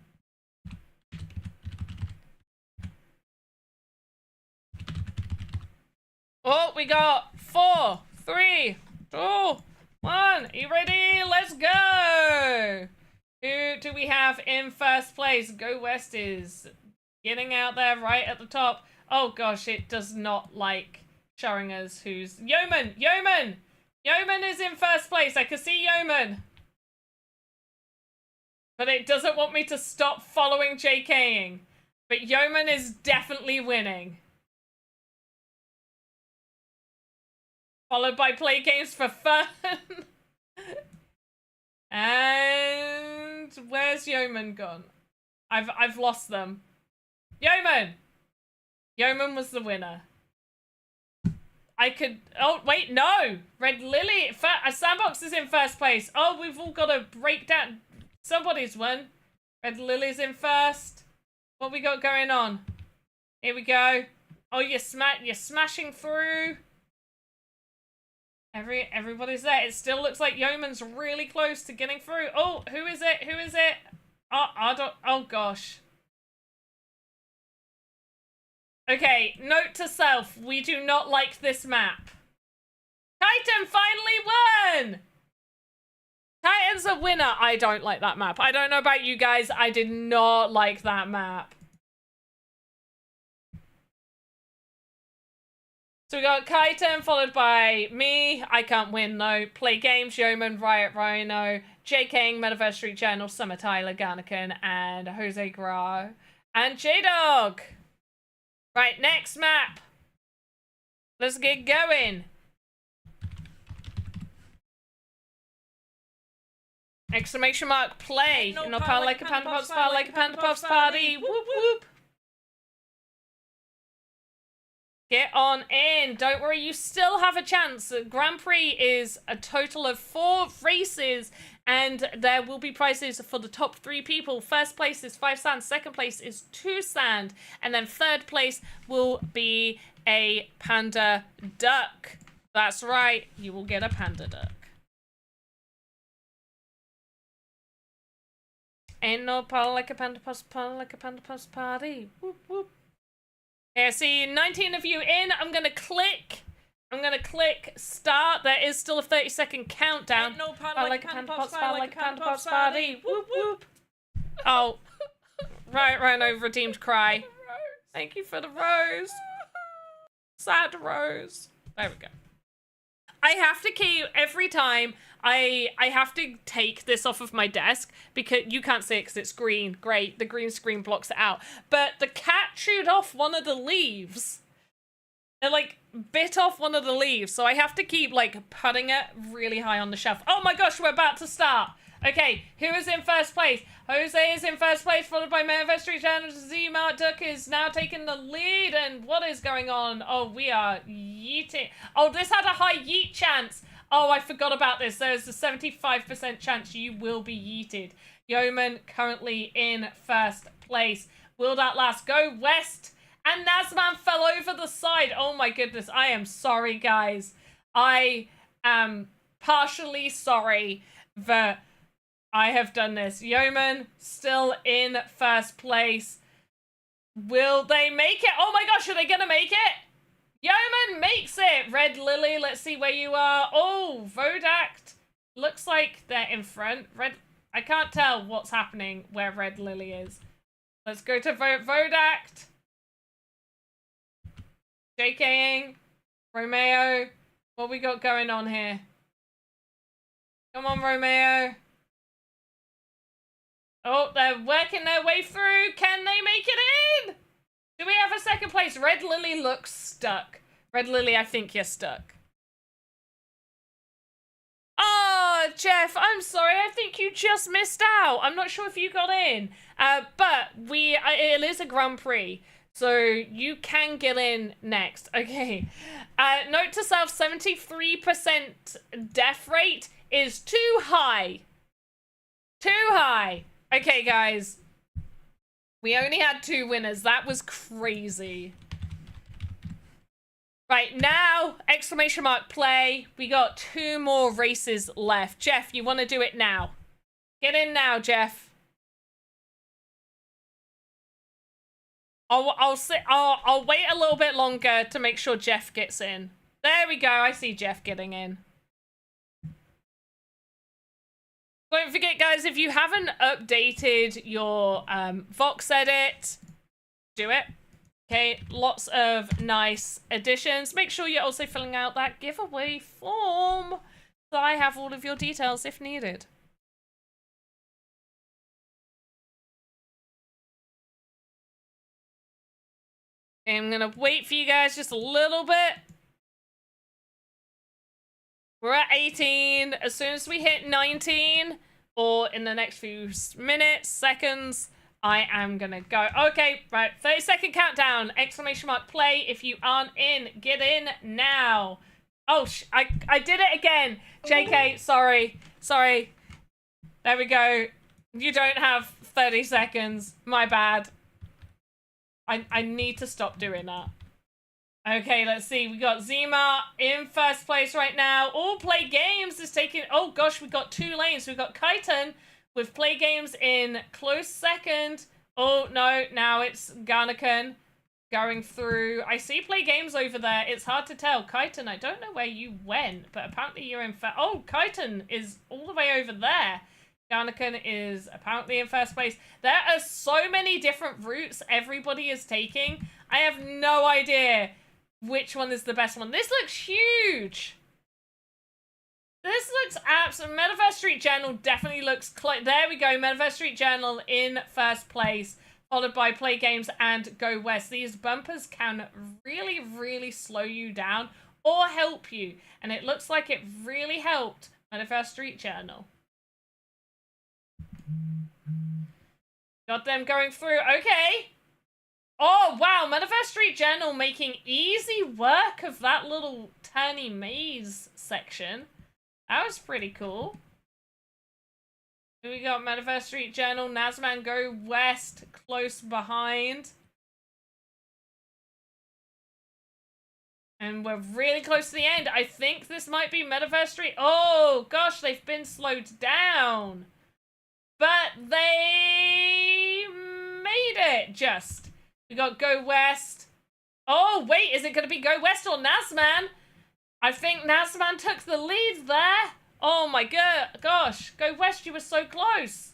Oh, we got 4, 3, 2, 1. Are you ready? Let's go. Who do we have in first place? Go West is getting out there right at the top. Oh gosh, it does not like showing us who's... Yeoman! Yeoman! Yeoman is in first place. I can see Yeoman. But it doesn't want me to stop following JKing. But Yeoman is definitely winning. Followed by Play Games for Fun. And where's Yeoman gone? I've lost them. Yeoman! Yeoman was the winner. I could... Oh, wait, no! Red Lily... Sandbox is in first place. Oh, we've all got to break down... Somebody's won. Red Lily's in first. What we got going on? Here we go. Oh, you're smashing through. Everybody's there. It still looks like Yeoman's really close to getting through. Oh, who is it? Who is it? Oh gosh. Okay, note to self. We do not like this map. Kaiten finally won! Kaiten's a winner. I don't like that map. I don't know about you guys. I did not like that map. So we got Kaiten followed by me. I can't win though. Play Games, Yeoman, Riot Rhino, J King, Metaverse Street Journal, Summer Tyler, Garnican, and Jose Gra, and J-Dog. Right, next map. Let's get going. Exclamation mark play. No power like a panda pops, power like a panda pops party. Whoop whoop. Get on in. Don't worry, you still have a chance. The Grand Prix is a total of 4 races, and there will be prizes for the top 3 people. First place is 5 sand, second place is 2 sand, and then third place will be a panda duck. That's right, you will get a panda duck. Ain't no power like a panda pops, power like a panda pops party. Whoop whoop. Okay, I see 19 of you in. I'm gonna click start. There is still a 30-second countdown. No power like a panda pops, power like a panda pops party. Whoop whoop. Oh, right, Rhino redeemed cry. Thank you for the rose. Sad rose. There we go. I have to keep every time. I have to take this off of my desk because you can't see it because it's green. Great, the green screen blocks it out. But the cat chewed off one of the leaves. It like bit off one of the leaves, so I have to keep like putting it really high on the shelf. Oh my gosh, we're about to start. Okay, who is in first place? Jose is in first place, followed by Metaverse Street Channel. Z-Mart Duck is now taking the lead, and what is going on? Oh, we are yeeting. Oh, this had a high yeet chance. Oh, I forgot about this. There's a 75% chance you will be yeeted. Yeoman currently in first place. Will that last? Go west. And Nazman fell over the side. Oh my goodness. I am sorry, guys. I am partially sorry that I have done this. Yeoman still in first place. Will they make it? Oh my gosh, are they going to make it? Yeoman makes it! Red Lily, let's see where you are. Oh, Vodact. Looks like they're in front. I can't tell what's happening where Red Lily is. Let's go to Vodact. JKing. Romeo. What we got going on here? Come on, Romeo. Oh, they're working their way through. Can they make it in? Do we have a second place? Red Lily looks stuck. Red Lily, I think you're stuck. Oh, Jeff, I'm sorry. I think you just missed out. I'm not sure if you got in. But it is a Grand Prix, so you can get in next. Okay. Note to self, 73% death rate is too high. Too high. Okay, guys. We only had 2 winners. That was crazy. Right, now, exclamation mark play. We got 2 more races left. Jeff, you want to do it now? Get in now, Jeff. I'll wait a little bit longer to make sure Jeff gets in. There we go. I see Jeff getting in. Don't forget, guys, if you haven't updated your VoxEdit, do it. Okay, lots of nice additions. Make sure you're also filling out that giveaway form so I have all of your details if needed. Okay, I'm going to wait for you guys just a little bit. We're at 18. As soon as we hit 19, or in the next few minutes, seconds, I am gonna go. Okay, right, 30-second countdown. Exclamation mark play. If you aren't in, get in now. Oh, I did it again. JK, sorry. There we go. You don't have 30 seconds. My bad. I need to stop doing that. Okay, let's see. We got Zima in first place right now. All Play Games is taking... Oh, gosh, we got 2 lanes. We got Kaiten with Play Games in close second. Oh, no. Now it's Garnican. going through. I see Play Games over there. It's hard to tell. Kaiten, I don't know where you went, but apparently you're in oh, Kaiten is all the way over there. Garnican is apparently in first place. There are so many different routes everybody is taking. I have no idea which one is the best one. This looks huge. This looks absolute. Metaverse Street Journal definitely looks there we go. Metaverse Street Journal in first place, followed by Play Games and Go West. These bumpers can really, really slow you down or help you. And it looks like it really helped Metaverse Street Journal. Got them going through. Okay. Oh, wow. Metaverse Street Journal making easy work of that little turny maze section. That was pretty cool. We got Metaverse Street Journal, Nazman Go West close behind. And we're really close to the end. I think this might be Metaverse Street. Oh, gosh, they've been slowed down. But they made it just. We got Go West. Oh, wait, is it going to be Go West or Nazman? I think Nazman took the lead there. Oh my gosh. Go West, you were so close.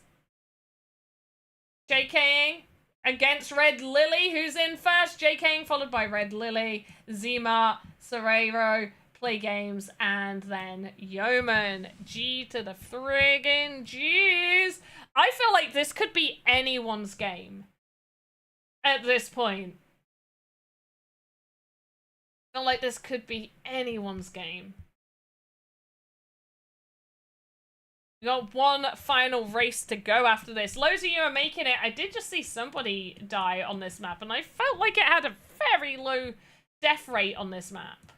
JKing against Red Lily, who's in first. JKing followed by Red Lily, Zima, Serrero, Play Games, and then Yeoman. G to the friggin' G's. I feel like this could be anyone's game at this point. I feel like this could be anyone's game. We got one final race to go after this. Loads of you are making it. I did just see somebody die on this map, and I felt like it had a very low death rate on this map.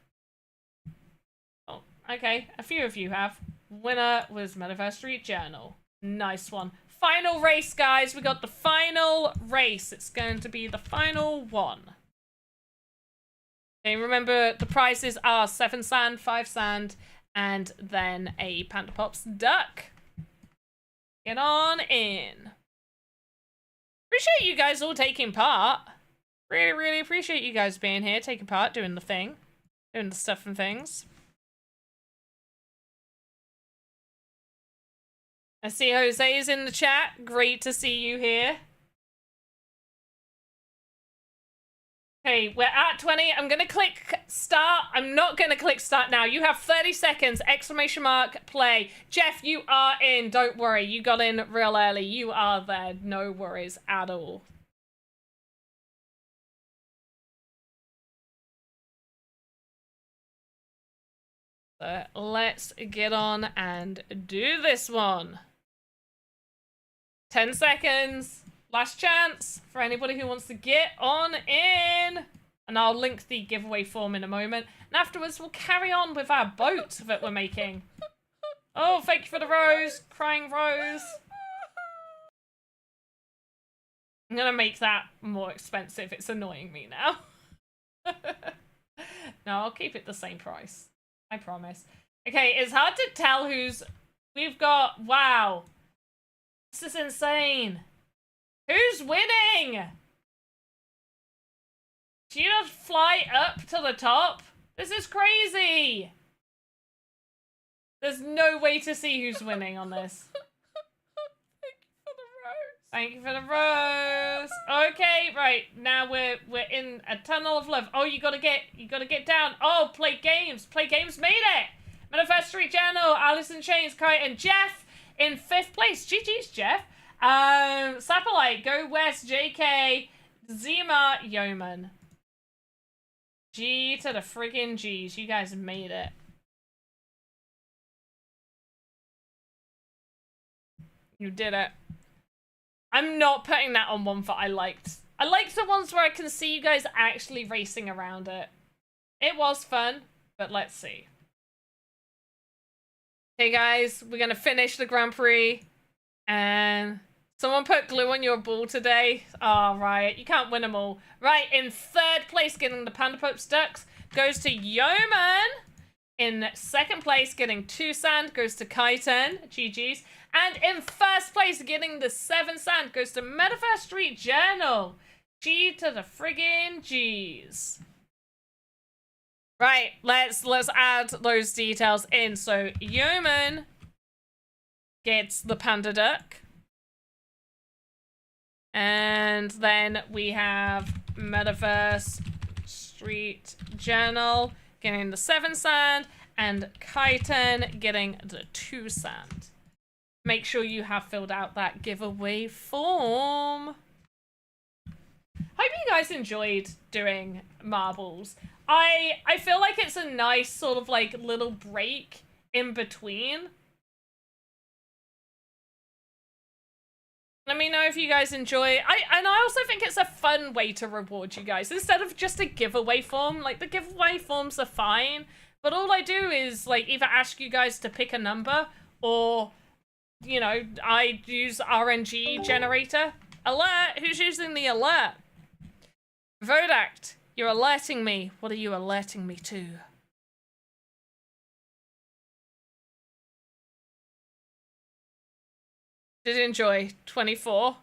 Oh, okay. A few of you have. Winner was Metaverse Street Journal. Nice one. Final race, guys. We got the final race. It's going to be the final one. Okay, remember the prizes are 7 sand, 5 sand, and then a Panda Pops duck. Get on in. Appreciate you guys all taking part. Really, really appreciate you guys being here, taking part, doing the thing. Doing the stuff and things. I see Jose's in the chat. Great to see you here. Okay, we're at 20. I'm going to click start. I'm not going to click start now. You have 30 seconds. Exclamation mark, play. Jeff, you are in. Don't worry. You got in real early. You are there. No worries at all. So let's get on and do this one. 10 seconds. Last chance for anybody who wants to get on in. And I'll link the giveaway form in a moment. And afterwards, we'll carry on with our boat that we're making. Oh, thank you for the rose. Crying rose. I'm going to make that more expensive. It's annoying me now. No, I'll keep it the same price. I promise. Okay, it's hard to tell who's... We've got... Wow. This is insane. Who's winning? Do you just fly up to the top? This is crazy. There's no way to see who's winning on this. Thank you for the rose. Okay, right. Now we're in a tunnel of love. Oh, you gotta get down. Oh, Play Games. Play Games made it. Metaverse Street Journal, Alison Chains, Kai, and Jeff in 5th place. GG's, Jeff. Sapperlight, Go West, JK, Zima, Yeoman. G to the friggin' G's. You guys made it. You did it. I'm not putting that on one that I liked. I liked the ones where I can see you guys actually racing around it. It was fun, but let's see. Hey guys, we're gonna finish the Grand Prix. And someone put glue on your ball today. Oh, right. You can't win them all. Right, in 3rd place, getting the Panda Pops Ducks, goes to Yeoman. In 2nd place, getting 2 sand, goes to Kaiten. GG's. And in 1st place, getting the 7 sand, goes to Metaverse Street Journal. G to the friggin' G's. Right, let's add those details in. So Yeoman gets the panda duck. And then we have Metaverse Street Journal getting the 7 sand, and Kaiten getting the 2 sand. Make sure you have filled out that giveaway form. Hope you guys enjoyed doing marbles. I feel like it's a nice sort of like little break in between. Let me know if you guys enjoy. And I also think it's a fun way to reward you guys instead of just a giveaway form. Like, the giveaway forms are fine, but all I do is like either ask you guys to pick a number, or, you know, I use RNG generator. Alert! Who's using the alert? Vodact, you're alerting me. What are you alerting me to? Did enjoy 24.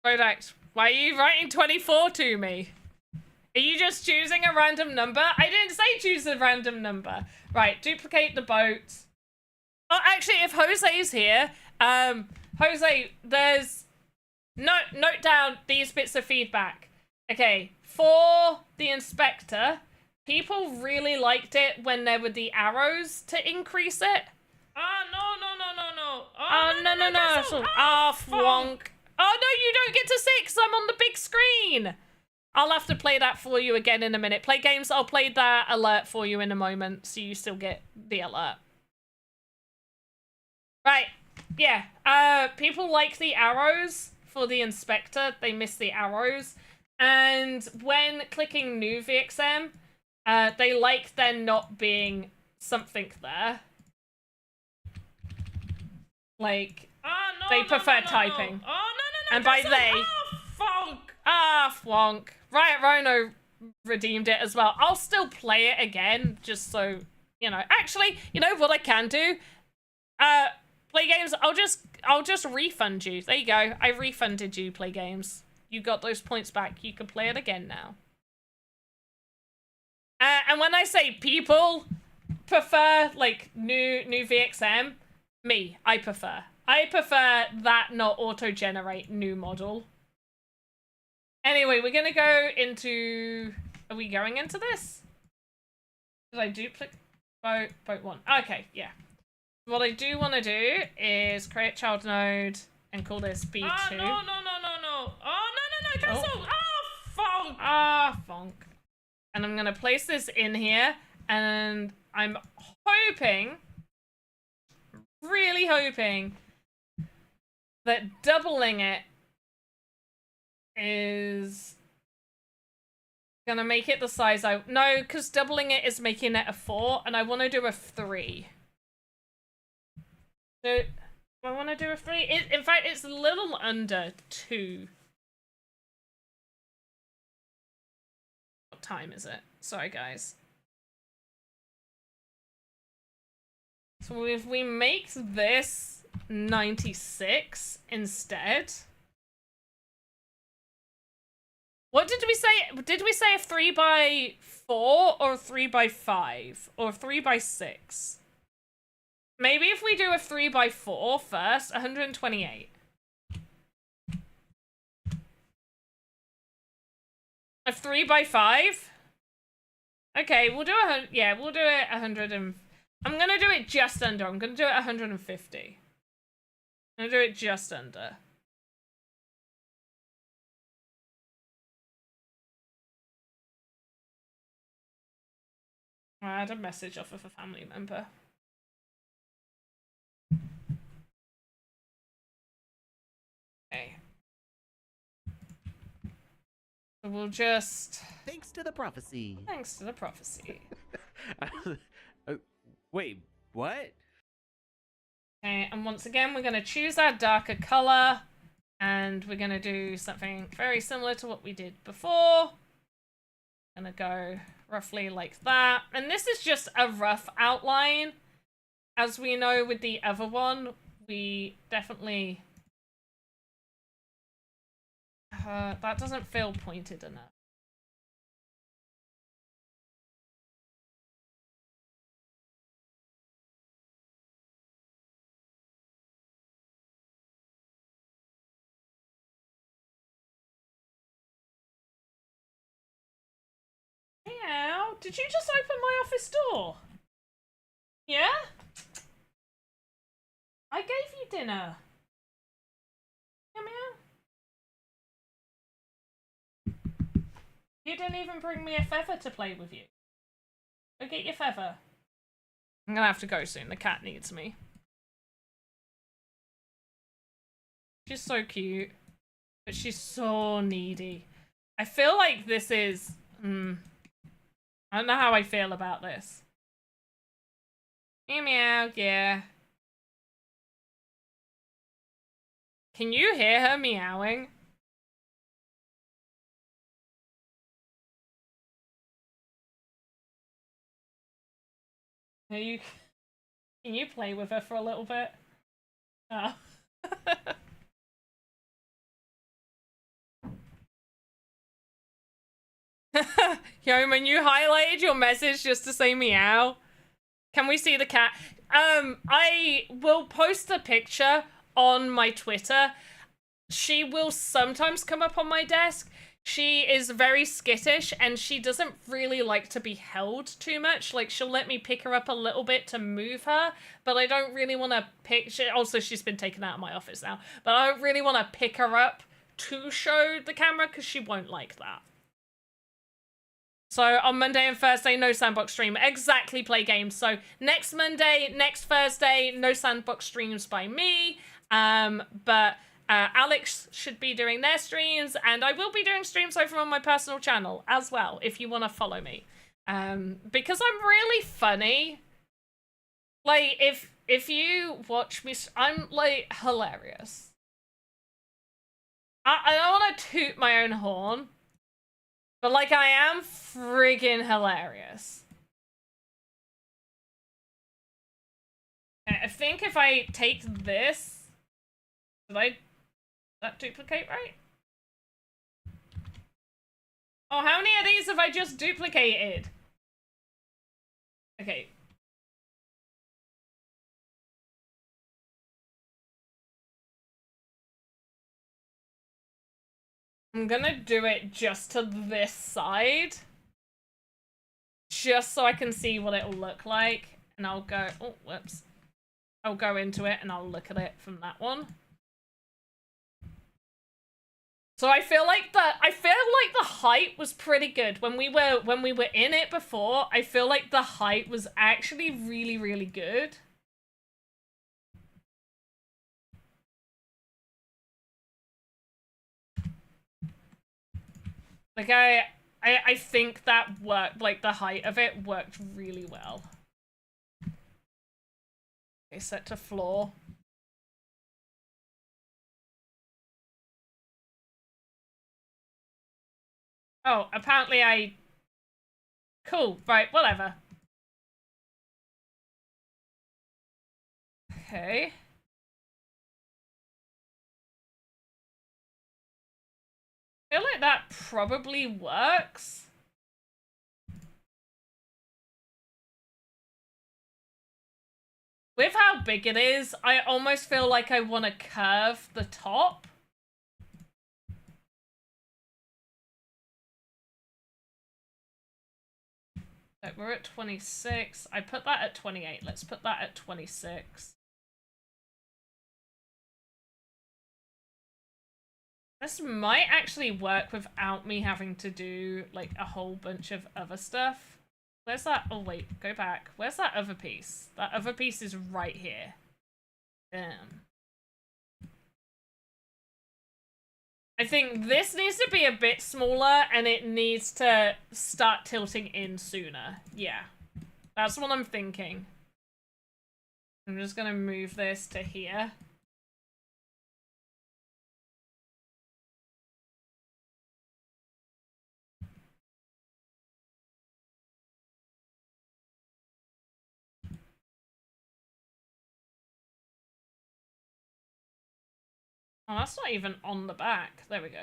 Vodact, why are you writing 24 to me? Are you just choosing a random number? I didn't say choose a random number. Right, duplicate the boat. Oh, actually, if Jose's here, Jose, there's note down these bits of feedback. Okay, for the inspector, people really liked it when there were the arrows to increase it. No. No. Wonk. Oh, no, you don't get to 6. I'm on the big screen. I'll have to play that for you again in a minute. Play games, I'll play that alert for you in a moment, so you still get the alert. Right, yeah. People like the arrows for the inspector. They miss the arrows. And when clicking new VXM, they like there not being something there. Like, they prefer typing. Oh, no. And by they... Fonk. Right, Rono redeemed it as well. I'll still play it again, just so, you know. Actually, you know what I can do? Play games, I'll just refund you. There you go. I refunded you, Play Games. You got those points back. You can play it again now. And when I say people prefer, like, new VXM, me, I prefer that not auto-generate new model. Anyway, we're gonna go into... Are we going into this? Did I duplicate? Boat 1. Okay, yeah. What I do want to do is create child node and call this B2. No. Cancel. Fonk. Fonk. And I'm gonna place this in here, and I'm hoping, really hoping, that doubling it is gonna make it the size I... No, because doubling it is making it a 4, and I want to do a 3. So, I want to do a 3. In fact, it's a little under 2. What time is it? Sorry, guys. So if we make this 96 instead... What did we say? Did we say a 3x4 or a 3x5 or 3x6? Maybe if we do a 3x4 first, 128. A 3x5? Okay, we'll do we'll do it 100 and... I'm gonna do it just under. I'm gonna do it 150. I'm gonna do it just under. I had a message off of a family member. Okay. So we'll just... Thanks to the prophecy. Thanks to the prophecy. Wait, what? Okay, and once again, we're going to choose our darker color, and we're going to do something very similar to what we did before. Gonna go roughly like that. And this is just a rough outline. As we know with the other one, we definitely... That doesn't feel pointed enough. Meow. Did you just open my office door? Yeah? I gave you dinner. Meow meow. You didn't even bring me a feather to play with you. Go get your feather. I'm gonna have to go soon. The cat needs me. She's so cute. But she's so needy. I feel like this is... I don't know how I feel about this. Meow meow, yeah. Can you hear her meowing? Can you play with her for a little bit? Oh. Yo, when you highlighted your message just to say meow. Can we see the cat? I will post a picture on my Twitter. She will sometimes come up on my desk. She is very skittish and she doesn't really like to be held too much. Like, she'll let me pick her up a little bit to move her, but I don't really want to pick... Also, she's been taken out of my office now, but I don't really want to pick her up to show the camera because she won't like that. So on Monday and Thursday, no Sandbox stream. Exactly, play games. So next Monday, next Thursday, no Sandbox streams by me. But Alex should be doing their streams, and I will be doing streams over on my personal channel as well, if you want to follow me. Because I'm really funny. Like, if you watch me, I'm, like, hilarious. I don't want to toot my own horn. But, like, I am friggin' hilarious. I think if I take this... Did that duplicate right? Oh, how many of these have I just duplicated? Okay. I'm gonna do it just to this side. Just so I can see what it'll look like. And I'll go... Oh, whoops. I'll go into it and I'll look at it from that one. So I feel like the height was pretty good. When we were in it before, I feel like the height was actually really, really good. Like, I think that worked, like, the height of it worked really well. Okay, set to floor. Oh, apparently I... Cool, right, whatever. Okay. I feel like that probably works. With how big it is, I almost feel like I want to curve the top. Like, we're at 26. I put that at 28. Let's put that at 26. This might actually work without me having to do, like, a whole bunch of other stuff. Where's that? Oh, wait. Go back. Where's that other piece? That other piece is right here. Damn. I think this needs to be a bit smaller and it needs to start tilting in sooner. Yeah. That's what I'm thinking. I'm just gonna move this to here. Oh, that's not even on the back. There we go.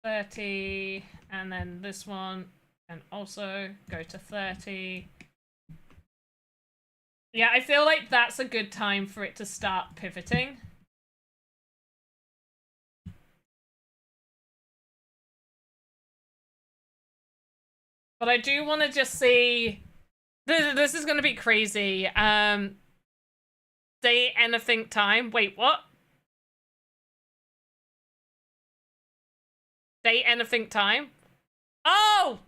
30, and then this one can also go to 30. Yeah, I feel like that's a good time for it to start pivoting. But I do want to just see... This is going to be crazy. Day anything time. Wait, what? Day anything time? Oh!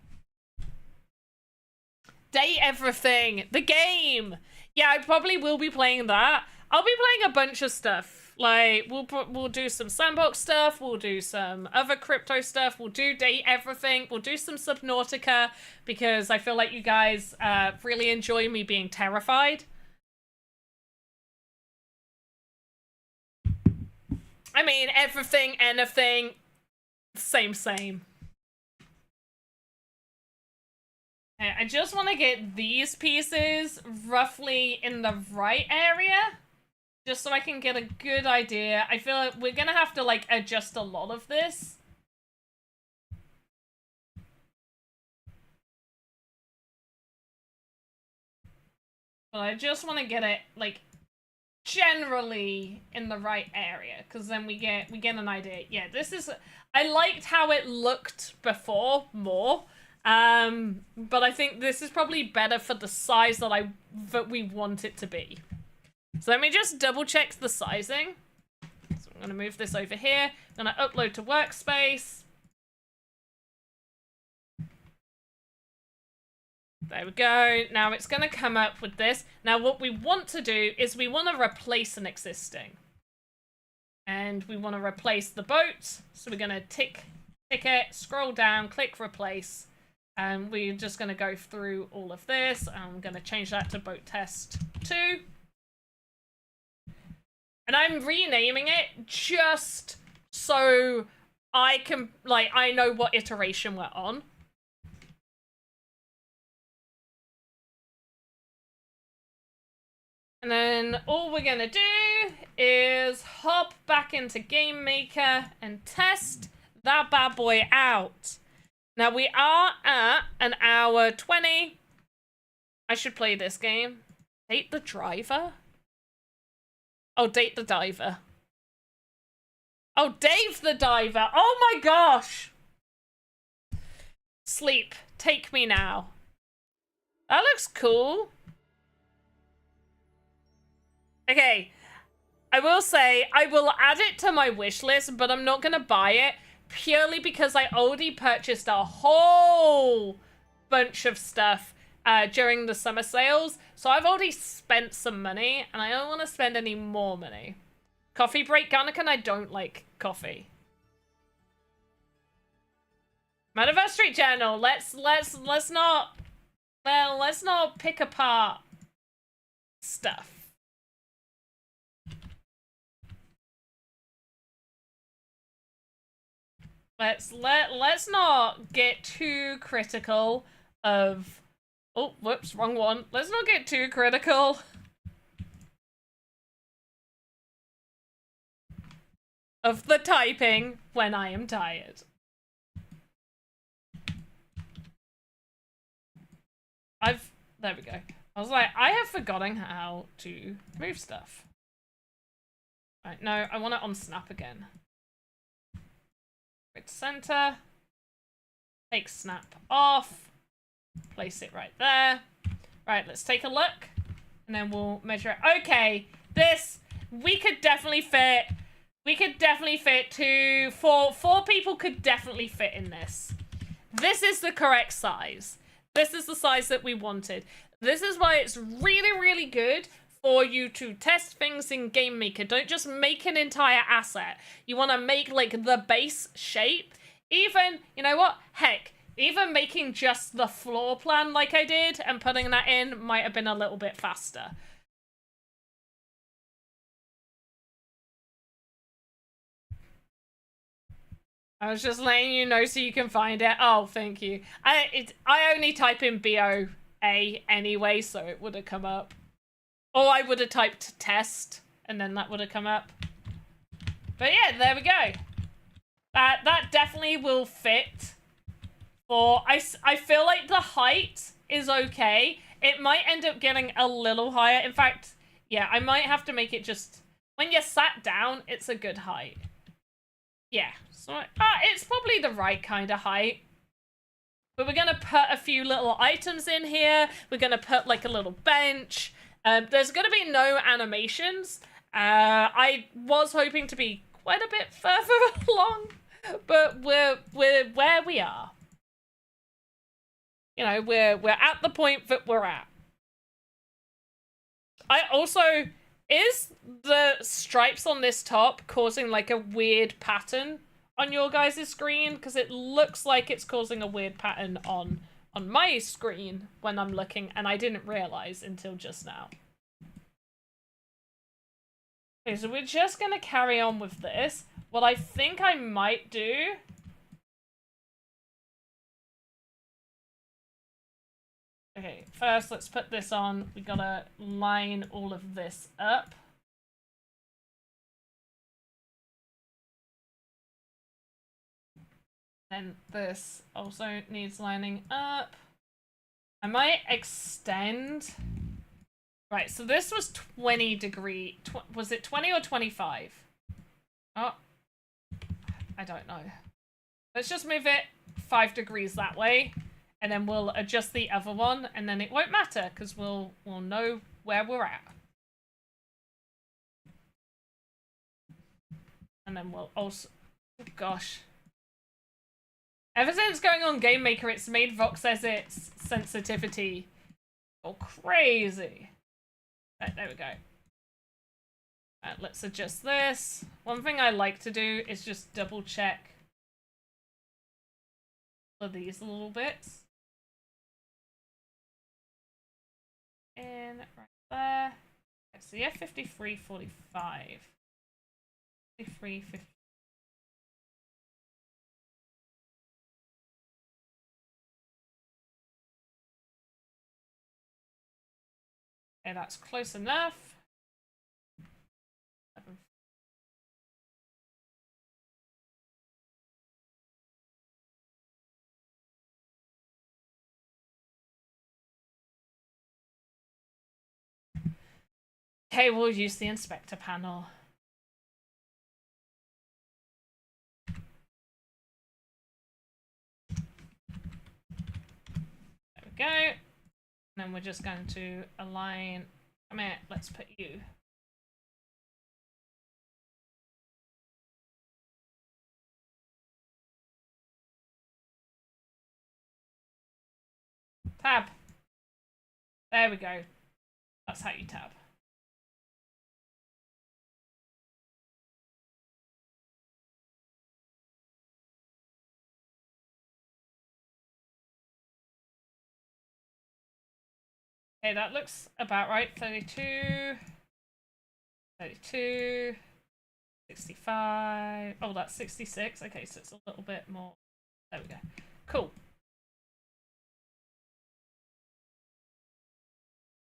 Day everything. The game. Yeah, I probably will be playing that. I'll be playing a bunch of stuff. Like, we'll do some Sandbox stuff. We'll do some other crypto stuff. We'll do Day Everything. We'll do some Subnautica because I feel like you guys really enjoy me being terrified. I mean, everything, anything, same. I just want to get these pieces roughly in the right area, just so I can get a good idea. I feel like we're gonna have to, like, adjust a lot of this. But I just want to get it, like, generally in the right area, because then we get an idea. Yeah, this is... I liked how it looked before more. But I think this is probably better for the size that we want it to be. So let me just double check the sizing. So I'm going to move this over here. I'm going to upload to workspace. There we go. Now it's going to come up with this. Now what we want to do is we want to replace an existing. And we want to replace the boat. So we're going to tick it, scroll down, click replace. And we're just going to go through all of this. I'm going to change that to boat test 2. And I'm renaming it just so I can, like, I know what iteration we're on. And then all we're going to do is hop back into Game Maker and test that bad boy out. Now we are at an hour 20. I should play this game. Date the driver? Oh, date the diver. Oh, Dave the diver. Oh my gosh. Sleep. Take me now. That looks cool. Okay. I will say, I will add it to my wish list, but I'm not going to buy it. Purely because I already purchased a whole bunch of stuff during the summer sales. So I've already spent some money and I don't want to spend any more money. Coffee break, Garnican, I don't like coffee. Metaverse Street Journal, let's not pick apart stuff. Let's not get too critical of... Oh, whoops, wrong one. Let's not get too critical of the typing when I am tired. There we go. I was like, I have forgotten how to move stuff. Right, no, I want it on Snap again. Right, center. Take Snap off. Place it right there. Right, let's take a look. And then we'll measure it. Okay, this, we could definitely fit. We could definitely fit four people could definitely fit in this. This is the correct size. This is the size that we wanted. This is why it's really, really good for you to test things in Game Maker. Don't just make an entire asset. You want to make, like, the base shape. Even, you know what? Heck, even making just the floor plan like I did and putting that in might have been a little bit faster. I was just letting you know so you can find it. Oh, thank you. I only type in BOA anyway, so it would have come up. Or I would have typed test, and then that would have come up. But yeah, there we go. That definitely will fit. I feel like the height is okay. It might end up getting a little higher. In fact, yeah, I might have to make it just... When you're sat down, it's a good height. Yeah, so it's probably the right kind of height. But we're going to put a few little items in here. We're going to put like a little bench. There's going to be no animations. I was hoping to be quite a bit further along, but we're where we are. You know, we're at the point that we're at. I also... Is the stripes on this top causing like a weird pattern on your guys' screen? Because it looks like it's causing a weird pattern on my screen when I'm looking, and I didn't realize until just now. Okay, so we're just going to carry on with this. What I think I might do... Okay, first let's put this on. We gotta line all of this up. Then this also needs lining up. I might extend. Right, so this was 20 degree. Was it 20 or 25? Oh, I don't know. Let's just move it 5 degrees that way. And then we'll adjust the other one, and then it won't matter, because we'll know where we're at. And then we'll also... Oh, gosh. Ever since going on Game Maker, it's made VoxEdit's sensitivity go crazy. Right, there we go. Right, let's adjust this. One thing I like to do is just double check for these little bits. In right there. Okay, so yeah, 53, 45. 53, 50. Okay, that's close enough. Okay, we'll use the inspector panel. There we go. And then we're just going to align. Come here, let's put you. Tab. There we go. That's how you tab. Okay, that looks about right. 32, 32, 65. Oh, that's 66. Okay, so it's a little bit more. There we go. Cool.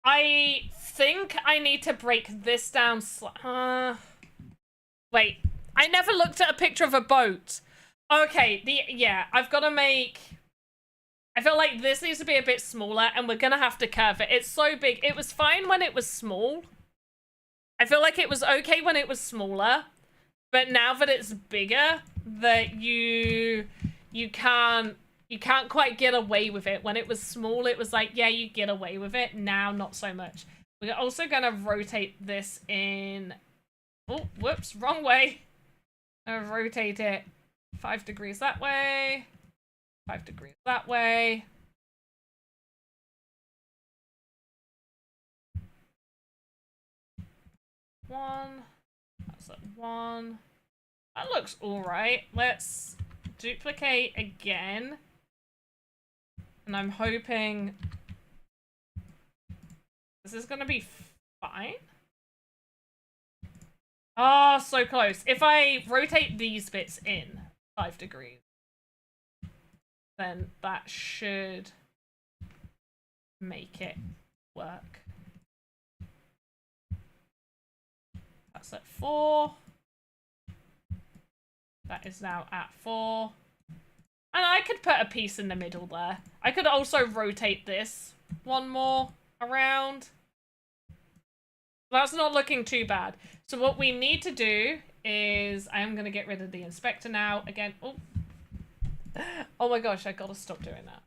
I think I need to break this down. Wait, I never looked at a picture of a boat. Okay, yeah, I've got to make... I feel like this needs to be a bit smaller, and we're going to have to curve it. It's so big. It was fine when it was small. I feel like it was okay when it was smaller. But now that it's bigger, that you can't quite get away with it. When it was small, it was like, yeah, you get away with it. Now, not so much. We're also going to rotate this in... Oh, whoops, wrong way. Rotate it 5 degrees that way. 5 degrees that way. One. That's at 1. That looks alright. Let's duplicate again. And I'm hoping this is going to be fine. Ah, so close. If I rotate these bits in 5 degrees, then that should make it work. That's at 4. That is now at 4. And I could put a piece in the middle there. I could also rotate this one more around. That's not looking too bad. So what we need to do is, I am going to get rid of the inspector now. Again, oh. Oh my gosh, I gotta stop doing that.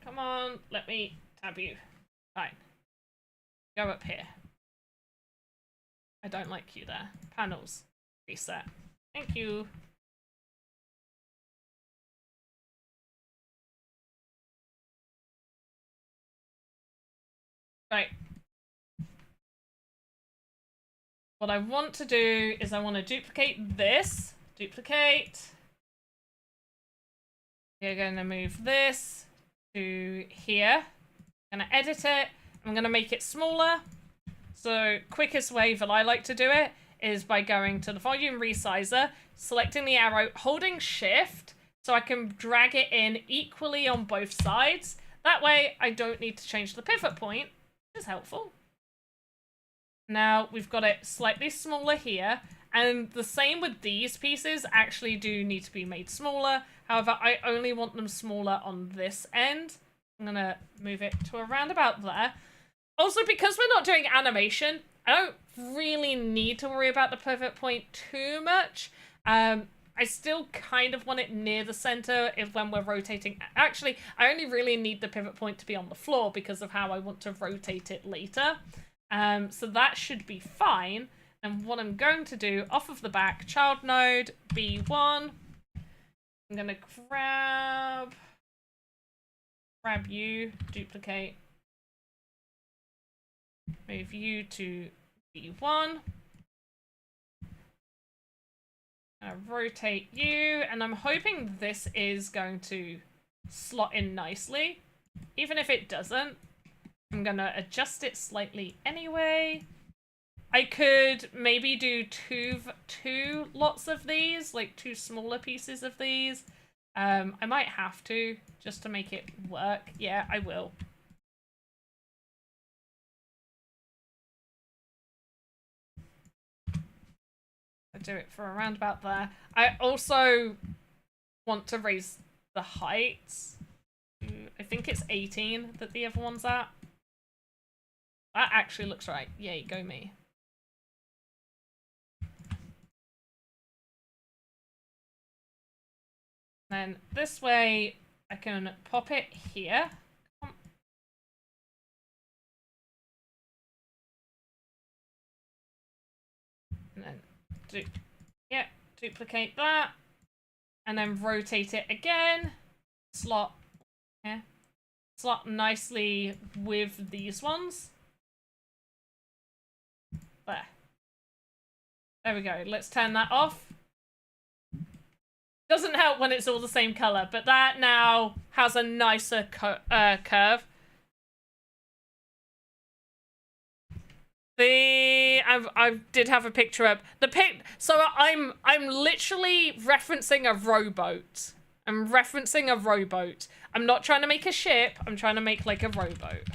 Come on, let me tab you. Fine. Go up here. I don't like you there. Panels. Reset. Thank you. Right. What I want to do is I want to duplicate this. Duplicate. We're going to move this to here. I'm going to edit it. I'm going to make it smaller. So, quickest way that I like to do it is by going to the volume resizer, selecting the arrow, holding shift, so I can drag it in equally on both sides. That way, I don't need to change the pivot point, which is helpful. Now, we've got it slightly smaller here, and the same with these pieces actually do need to be made smaller. However, I only want them smaller on this end. I'm going to move it to around about there. Also, because we're not doing animation, I don't really need to worry about the pivot point too much. I still kind of want it near the center when we're rotating. Actually, I only really need the pivot point to be on the floor because of how I want to rotate it later. So that should be fine. And what I'm going to do, off of the back, child node, B1. I'm going to grab you, duplicate. Move you to B1. Rotate you, and I'm hoping this is going to slot in nicely. Even if it doesn't, I'm gonna adjust it slightly anyway. I could maybe do two lots of these, like 2 smaller pieces of these. I might have to, just to make it work. Yeah, I will. Do it for around about there. I also want to raise the heights. I think it's 18 that the other one's at. That actually looks right. Yay, go me. Then this way I can pop it here. And then duplicate that, and then rotate it again. Slot nicely with these ones. There we go. Let's turn that off. Doesn't help when it's all the same color, but that now has a nicer curve. I did have a picture up. So I'm literally referencing a rowboat. I'm referencing a rowboat. I'm not trying to make a ship. I'm trying to make like a rowboat.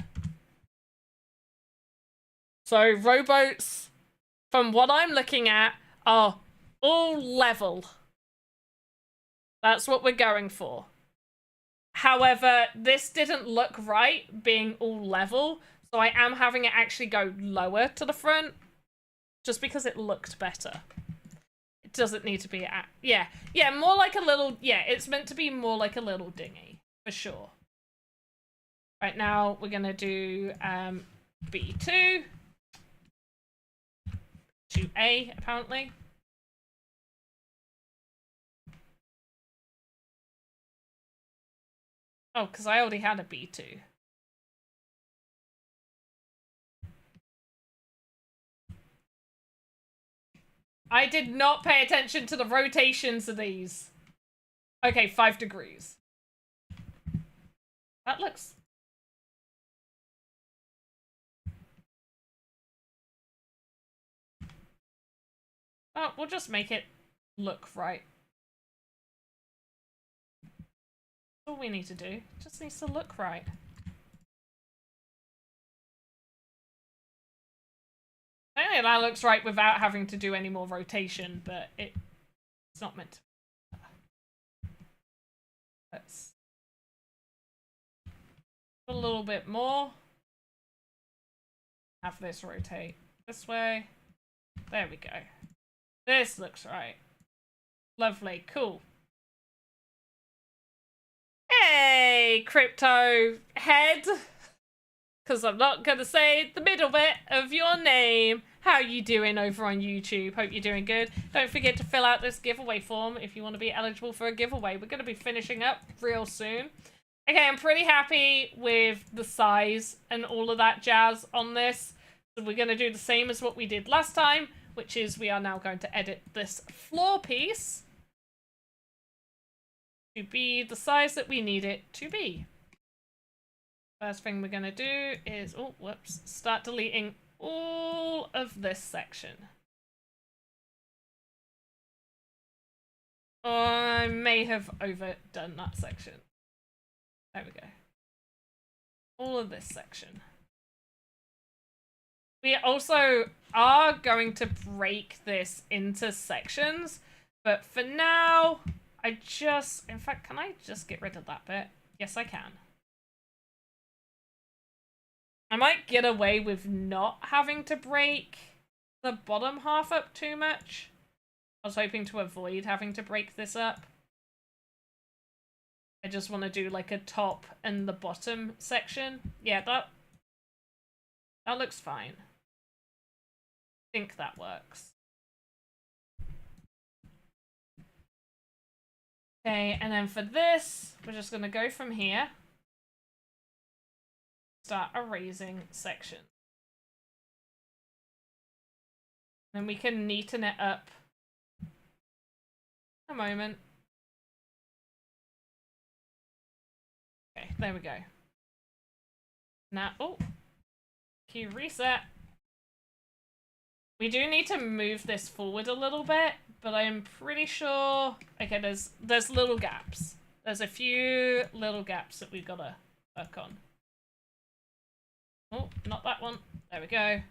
So rowboats, from what I'm looking at, are all level. That's what we're going for. However, this didn't look right being all level. So I am having it actually go lower to the front, just because it looked better. It doesn't need to be at, yeah, more like a little, it's meant to be more like a little dinghy, for sure. Right now, we're gonna do B2, 2A, apparently. Oh, because I already had a B2. I did not pay attention to the rotations of these. Okay, 5 degrees. That looks... Oh, we'll just make it look right. all we need to do. It just needs to look right. I think that looks right without having to do any more rotation, but it's not meant to. Let's put a little bit more. Have this rotate this way. There we go. This looks right. Lovely. Cool. Hey, crypto head. Because I'm not going to say the middle bit of your name. How you doing over on YouTube? Hope you're doing good. Don't forget to fill out this giveaway form if you want to be eligible for a giveaway. We're going to be finishing up real soon. Okay, I'm pretty happy with the size and all of that jazz on this. So we're going to do the same as what we did last time, which is we are now going to edit this floor piece to be the size that we need it to be. First thing we're going to do is, oh, whoops, start deleting all of this section. Oh, I may have overdone that section. There we go. All of this section. We also are going to break this into sections, but for now, in fact, can I just get rid of that bit? Yes, I can. I might get away with not having to break the bottom half up too much. I was hoping to avoid having to break this up. I just want to do like a top and the bottom section. Yeah, that looks fine. I think that works. Okay, and then for this, we're just going to go from here. Start erasing section. Then we can neaten it up. A moment. Okay, there we go. Now, oh, key reset. We do need to move this forward a little bit, but I'm pretty sure. Okay, there's little gaps. There's a few little gaps that we've got to work on. Oh, not that one. There we go.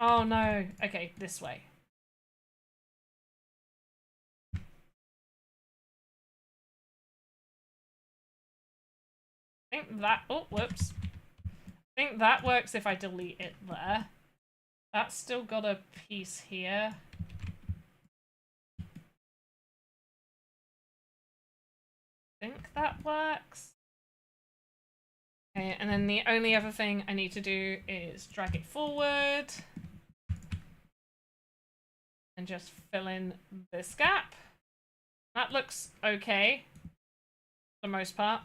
Oh no. Okay, this way. I think that, oh, whoops. I think that works if I delete it there. That's still got a piece here. I think that works. Okay, and then the only other thing I need to do is drag it forward and just fill in this gap. That looks okay for the most part.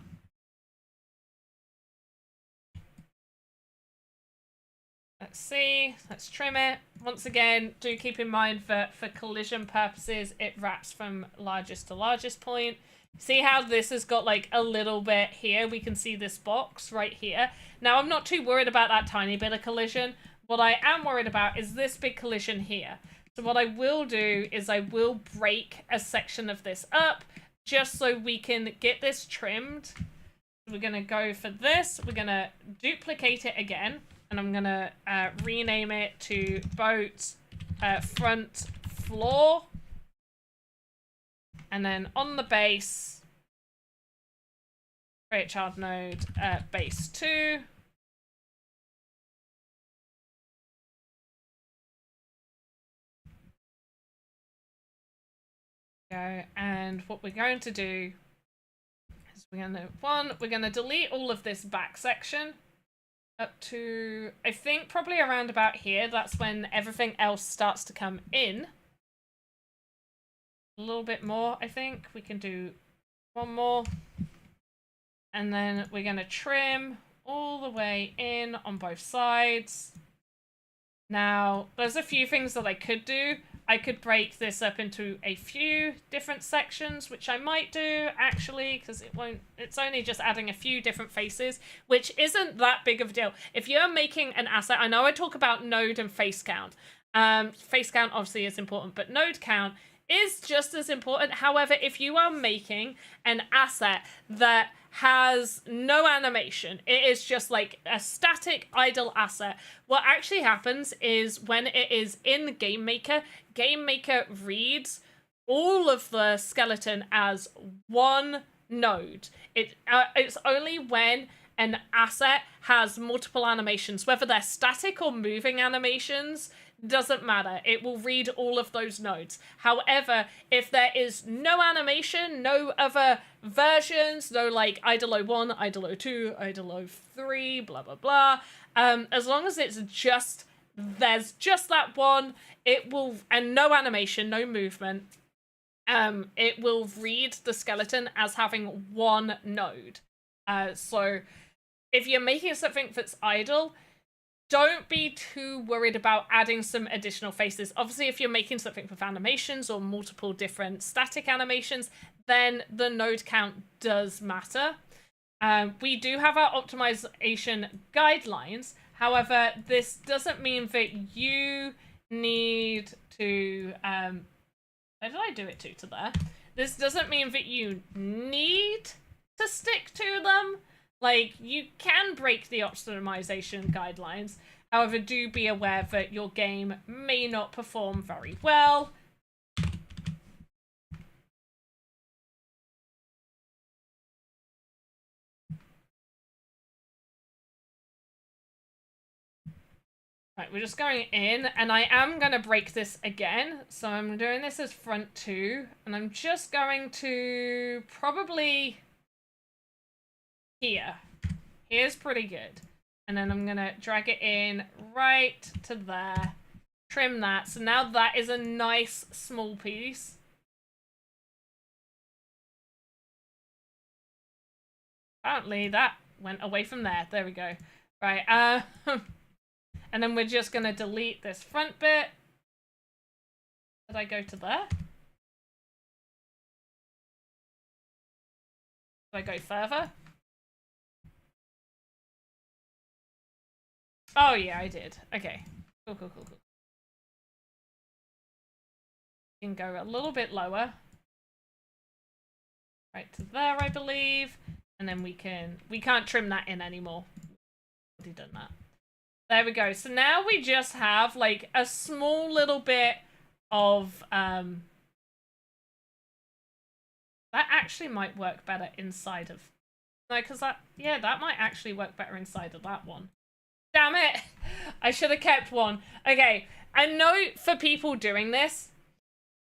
Let's see, let's trim it. Once again, do keep in mind that for collision purposes, it wraps from largest to largest point. See how this has got like a little bit here? We can see this box right here. Now, I'm not too worried about that tiny bit of collision. What I am worried about is this big collision here. So what I will do is I will break a section of this up just so we can get this trimmed. We're going to go for this. We're going to duplicate it again. And I'm going to rename it to boat front floor. And then on the base, create child node base 2. Go, and what we're going to do is we're going to delete all of this back section up to, I think, probably around about here. That's when everything else starts to come in. A little bit more, I think. We can do one more. And then we're going to trim all the way in on both sides. Now, there's a few things that I could do. I could break this up into a few different sections, which I might do, actually, because it's only just adding a few different faces, which isn't that big of a deal. If you're making an asset, I know I talk about node and face count. Face count, obviously, is important, but node count is just as important. However, if you are making an asset that has no animation, it is just like a static idle asset, what actually happens is when it is in Game Maker, Game Maker reads all of the skeleton as one node. It's only when an asset has multiple animations, whether they're static or moving animations, doesn't matter. It will read all of those nodes. However, if there is no animation, no other versions, no like idle 01, idle 02, idle 03, blah, blah, blah, as long as it's just, there's just that one, it will, and no animation, no movement, it will read the skeleton as having one node. So if you're making something that's idle, don't be too worried about adding some additional faces. Obviously, if you're making something with animations or multiple different static animations, then the node count does matter. We do have our optimization guidelines. However, this doesn't mean that you need to... where did I do it to there? This doesn't mean that you need to stick to them. Like, you can break the optimization guidelines. However, do be aware that your game may not perform very well. Right, we're just going in, and I am going to break this again. So I'm doing this as front 2, and I'm just going to probably... here. Here's pretty good. And then I'm gonna drag it in right to there. Trim that. So now that is a nice small piece. Apparently that went away from there. There we go. Right, and then we're just gonna delete this front bit. Did I go to there? Did I go further? Oh, yeah, I did. Okay. Cool, cool, cool, cool. You can go a little bit lower. Right to there, I believe. And then we can't trim that in anymore. Already done that. There we go. So now we just have, like, a small little bit of, that actually might work better inside of... Like, because that... Yeah, that might actually work better inside of that one. Damn it! I should have kept one. Okay, a note for people doing this.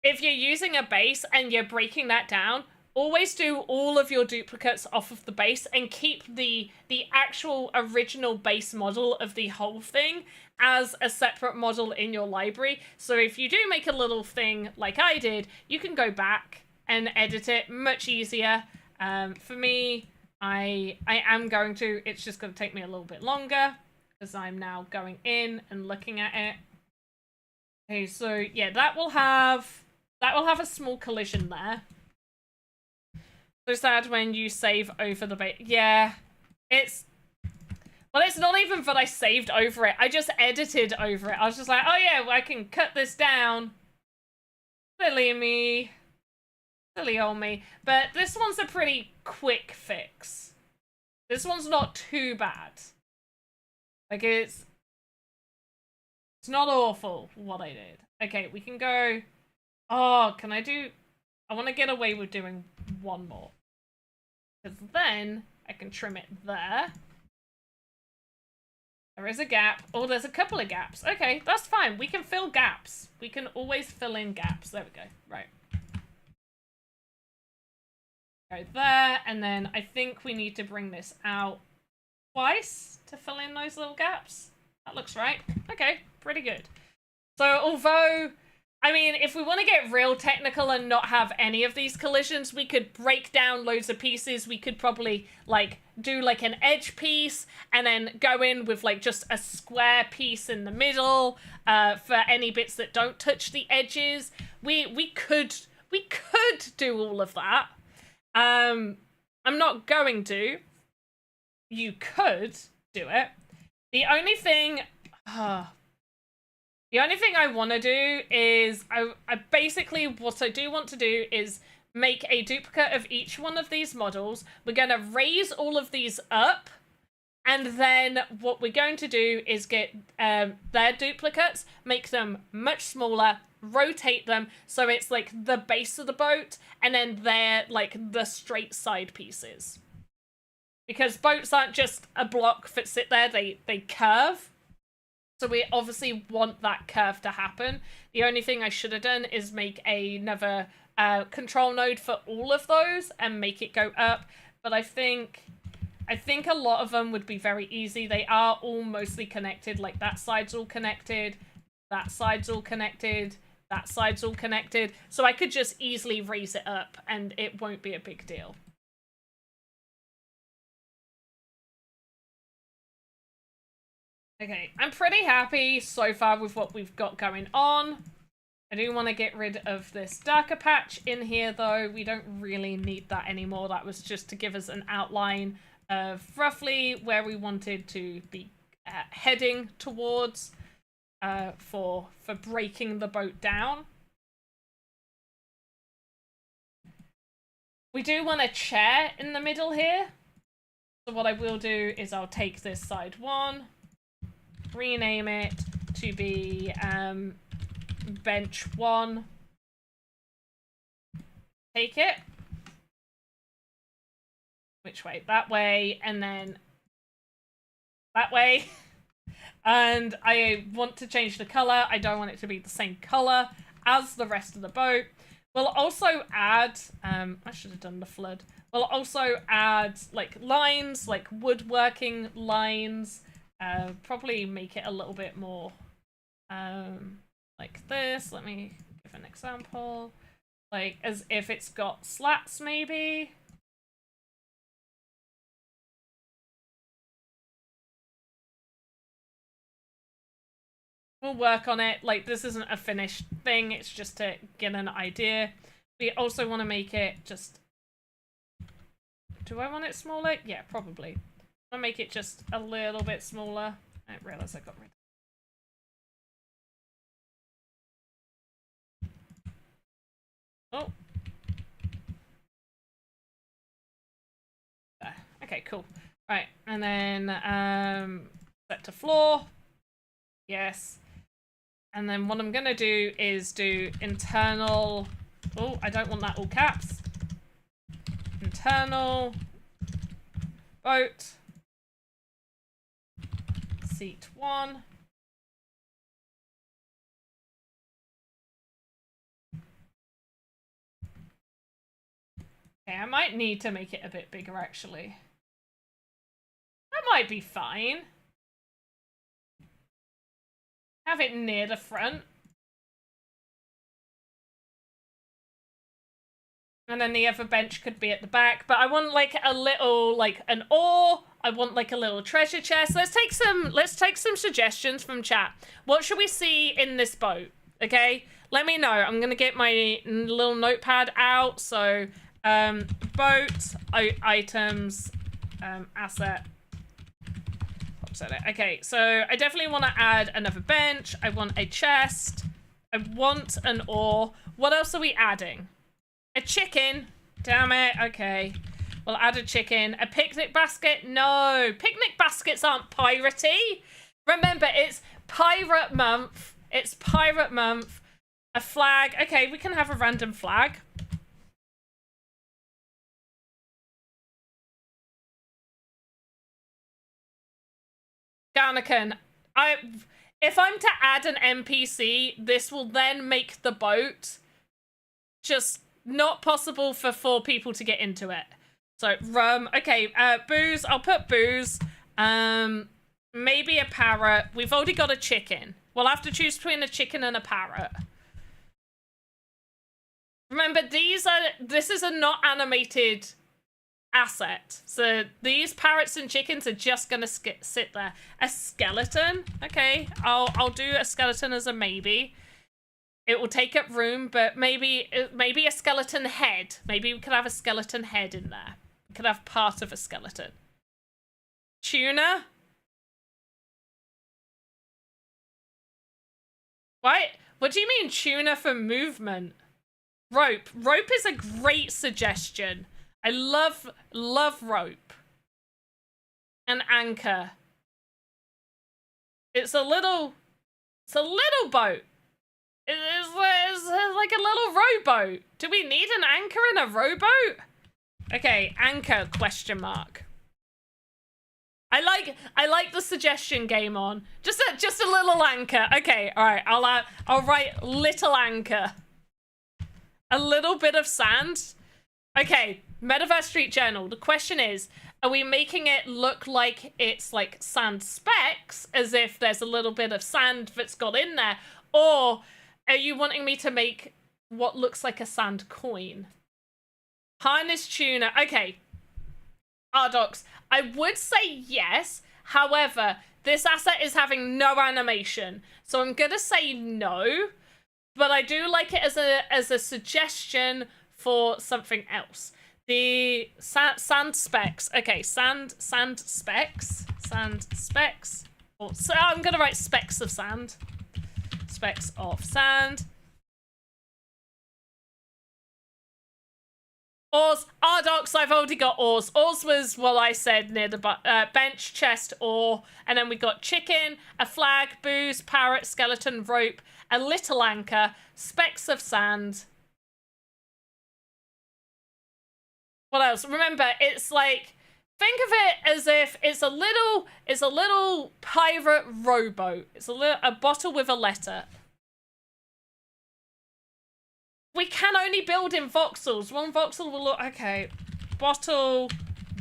If you're using a base and you're breaking that down, always do all of your duplicates off of the base and keep the actual original base model of the whole thing as a separate model in your library. So if you do make a little thing like I did, you can go back and edit it much easier. For me, I am going to, it's just going to take me a little bit longer, because I'm now going in and looking at it. Okay, so yeah, that will have a small collision there. So sad when you save over the base. Yeah, it's not even that I saved over it. I just edited over it. I was just like, oh yeah, well, I can cut this down. Silly me. Silly old me. But this one's a pretty quick fix. This one's not too bad. Like, it's not awful, what I did. Okay, we can go... Oh, can I do... I want to get away with doing one more. Because then I can trim it there. There is a gap. Oh, there's a couple of gaps. Okay, that's fine. We can fill gaps. We can always fill in gaps. There we go. Right. Go there, and then I think we need to bring this out twice to fill in those little gaps. That looks right. Okay, pretty good. So although, I mean, if we want to get real technical and not have any of these collisions, we could break down loads of pieces. We could probably like do like an edge piece and then go in with like just a square piece in the middle for any bits that don't touch the edges. We could do all of that. I'm not going to. You could do it. The only thing... The only thing I want to do is, I basically, what I do want to do is make a duplicate of each one of these models. We're going to raise all of these up, and then what we're going to do is get their duplicates, make them much smaller, rotate them so it's like the base of the boat, and then they're like the straight side pieces. Because boats aren't just a block that sit there, they curve. So we obviously want that curve to happen. The only thing I should have done is make another control node for all of those and make it go up. But I think a lot of them would be very easy. They are all mostly connected. Like that side's all connected, that side's all connected, that side's all connected. So I could just easily raise it up and it won't be a big deal. Okay, I'm pretty happy so far with what we've got going on. I do want to get rid of this darker patch in here, though. We don't really need that anymore. That was just to give us an outline of roughly where we wanted to be heading towards for breaking the boat down. We do want a chair in the middle here. So what I will do is I'll take this side one, rename it to be bench 1. Take it. Which way? That way, and then that way. And I want to change the color. I don't want it to be the same color as the rest of the boat. We'll also add, I should have done the flood. We'll also add like lines, like woodworking lines. Probably make it a little bit more like this. Let me give an example. Like as if it's got slats maybe. We'll work on it. Like this isn't a finished thing. It's just to get an idea. We also want to make it just... Do I want it smaller? Yeah, probably. I'll make it just a little bit smaller. I didn't realize I got rid of... Oh. There. Okay, cool. Right, and then set to floor. Yes. And then what I'm going to do is do internal... Oh, I don't want that all caps. Internal boat. Seat 1. Okay, I might need to make it a bit bigger actually. That might be fine. Have it near the front. And then the other bench could be at the back. But I want like a little, like an oar. I want like a little treasure chest. Let's take some suggestions from chat. What should we see in this boat? Okay, let me know. I'm gonna get my little notepad out. So boat, items, asset. Okay, so I definitely want to add another bench. I want a chest. I want an oar. What else are we adding? A chicken. Damn it. Okay. We'll add a chicken. A picnic basket? No. Picnic baskets aren't piratey. Remember, it's pirate month. It's pirate month. A flag. Okay, we can have a random flag. Garnican, if I'm to add an NPC, this will then make the boat just not possible for 4 people to get into it. So rum, okay, booze, I'll put booze. Maybe a parrot. We've already got a chicken. We'll have to choose between a chicken and a parrot. Remember, this is a not animated asset. So these parrots and chickens are just gonna sit there. A skeleton? Okay, I'll do a skeleton as a maybe. It will take up room, but maybe a skeleton head. Maybe we could have a skeleton head in there. We could have part of a skeleton. Tuna? What? What do you mean tuna for movement? Rope. Rope is a great suggestion. I love rope. An anchor. It's a little boat. It's like a little rowboat. Do we need an anchor in a rowboat? Okay, anchor question mark. I like the suggestion game on. Just a little anchor. Okay, all right. I'll write little anchor. A little bit of sand. Okay, Metaverse Street Journal. The question is, are we making it look like it's like sand specks, as if there's a little bit of sand that's got in there, or are you wanting me to make what looks like a sand coin? Harness tuna. Okay. Ardox, I would say yes. However, this asset is having no animation, so I'm gonna say no. But I do like it as a suggestion for something else. The sand specks. Okay, sand specks. Sand specks. So I'm gonna write specks of sand. Specks of sand. Oars. Ardox, I've already got oars. Oars was what I said near the bench, chest, oar. And then we got chicken, a flag, booze, parrot, skeleton, rope, a little anchor, specks of sand. What else? Remember, it's like, think of it as if it's a little pirate rowboat. It's a bottle with a letter. We can only build in voxels. One voxel will look... Okay. Bottle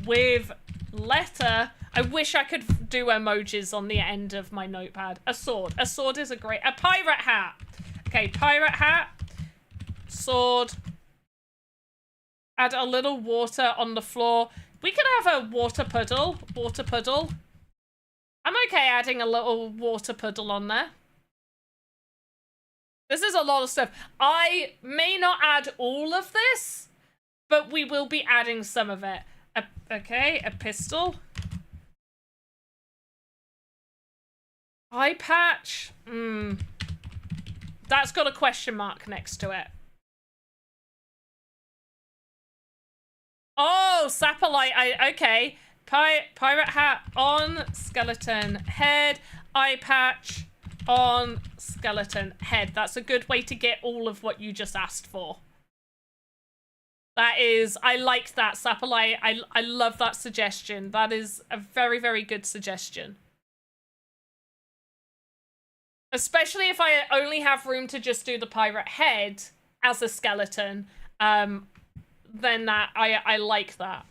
with letter. I wish I could do emojis on the end of my notepad. A sword. A sword is a great... A pirate hat. Okay, pirate hat. Sword. Add a little water on the floor. We could have a water puddle. Water puddle. I'm okay adding a little water puddle on there. This is a lot of stuff. I may not add all of this, but we will be adding some of it. Okay, a pistol. Eye patch. That's got a question mark next to it. Oh, sapellite. Okay. Pirate hat on skeleton head. Eye patch on skeleton head. That's a good way to get all of what you just asked for. That is, I like that, sapellite. I love that suggestion. That is a very, very good suggestion. Especially if I only have room to just do the pirate head as a skeleton, then I like that.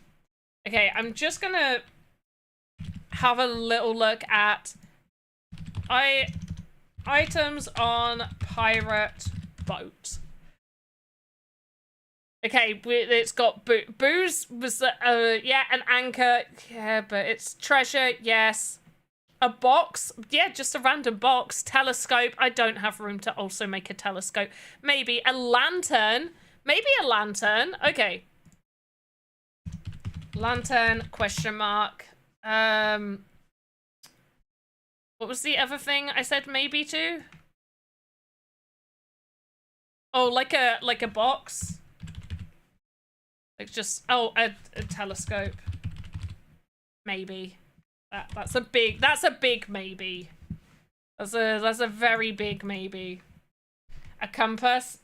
Okay, I'm just gonna have a little look at items on pirate boat. Okay, it's got booze was yeah, an anchor, yeah, but it's treasure, yes. A box, yeah, just a random box. Telescope, I don't have room to also make a telescope. Maybe a lantern, okay. Lantern, question mark. What was the other thing I said maybe to? Oh, like a box. Like just, oh, a telescope. Maybe. That's a big maybe. That's a very big maybe. A compass.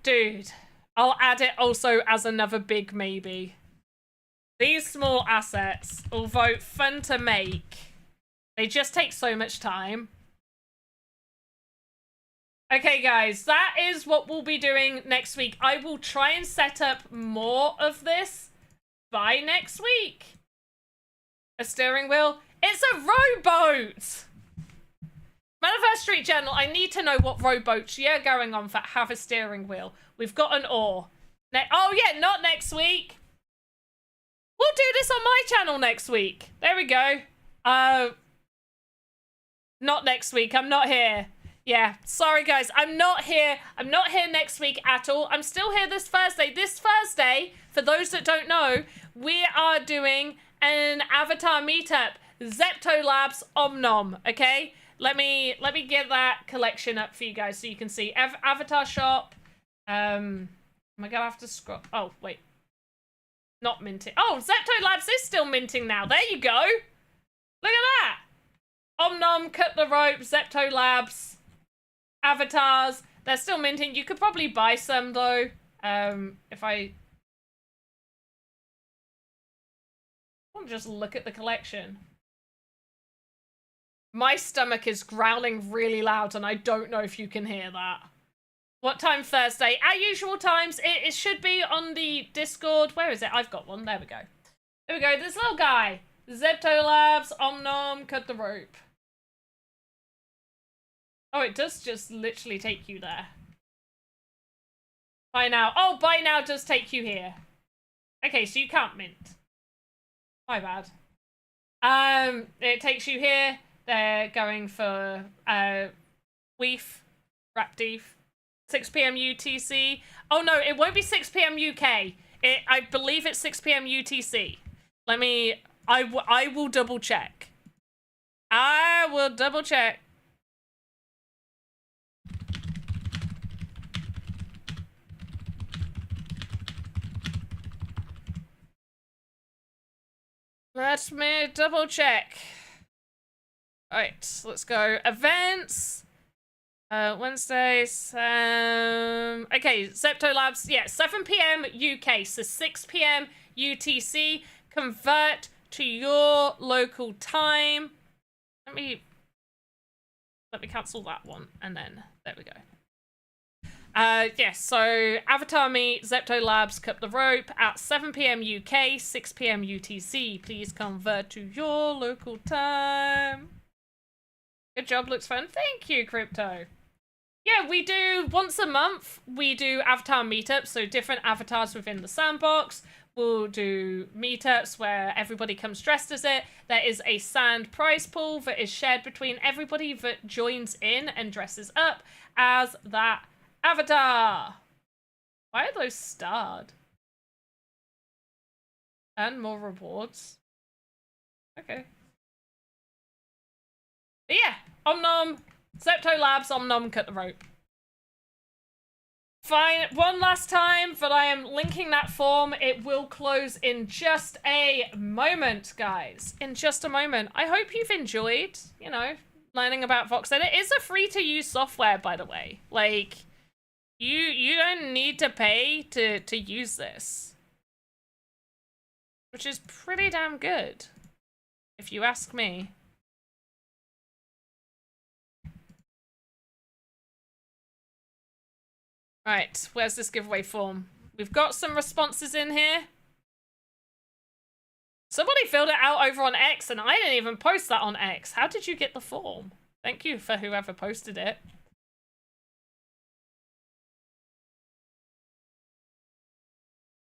Dude, I'll add it also as another big maybe. These small assets, although fun to make, they just take so much time. Okay, guys, that is what we'll be doing next week. I will try and set up more of this by next week. A steering wheel. It's a rowboat! Metaverse Street Journal, I need to know what rowboats you're going on that have a steering wheel. We've got an oar. Oh, yeah, not next week. We'll do this on my channel next week. There we go. Not next week. I'm not here. Yeah, sorry guys. I'm not here. I'm not here next week at all. I'm still here this Thursday. This Thursday, for those that don't know, we are doing an avatar meetup. Zepto Labs Omnom, okay? let me get that collection up for you guys so you can see. Avatar shop. Am I gonna have to scroll? Oh, wait. Not minting. Oh, Zepto Labs is still minting now. There you go. Look at that. Omnom, Cut the Rope, Zepto Labs, avatars. They're still minting. You could probably buy some though. If I want to just look at the collection. My stomach is growling really loud and I don't know if you can hear that. What time Thursday? Our usual times. It should be on the Discord. Where is it? I've got one. There we go. There we go. This little guy. Zepto Labs, Omnom, Cut the Rope. Oh, it does just literally take you there. Buy now. Oh, buy now does take you here. Okay, so you can't mint. My bad. It takes you here. They're going for Weef, Rapdeef, 6 p.m. UTC. Oh no, it won't be 6 p.m. UK. I believe it's 6 p.m. UTC. Let me. I will double check. I will double check. Let me double check. Alright, let's go. Events. Wednesdays. Okay, Zepto Labs. Yeah, 7 p.m. UK. So 6 p.m. UTC. Convert to your local time. Let me cancel that one. And then, there we go. Yes, so Avatar Meet, Zepto Labs, Cut the Rope at 7 p.m. UK, 6 p.m. UTC. Please convert to your local time. Good job, looks fun. Thank you, Crypto. Yeah, we do once a month, we do Avatar meetups, so different avatars within the sandbox. We'll do meetups where everybody comes dressed as it. There is a sand prize pool that is shared between everybody that joins in and dresses up as that avatar. Why are those starred? And more rewards. Okay. But yeah, Omnom, Zepto Labs, Omnom, Cut the Rope. Fine, one last time that I am linking that form. It will close in just a moment, guys. In just a moment. I hope you've enjoyed, you know, learning about VoxEdit. It is a free-to-use software, by the way. Like, you don't need to pay to use this. Which is pretty damn good, if you ask me. Right, where's this giveaway form? We've got some responses in here. Somebody filled it out over on X and I didn't even post that on X. How did you get the form? Thank you for whoever posted it.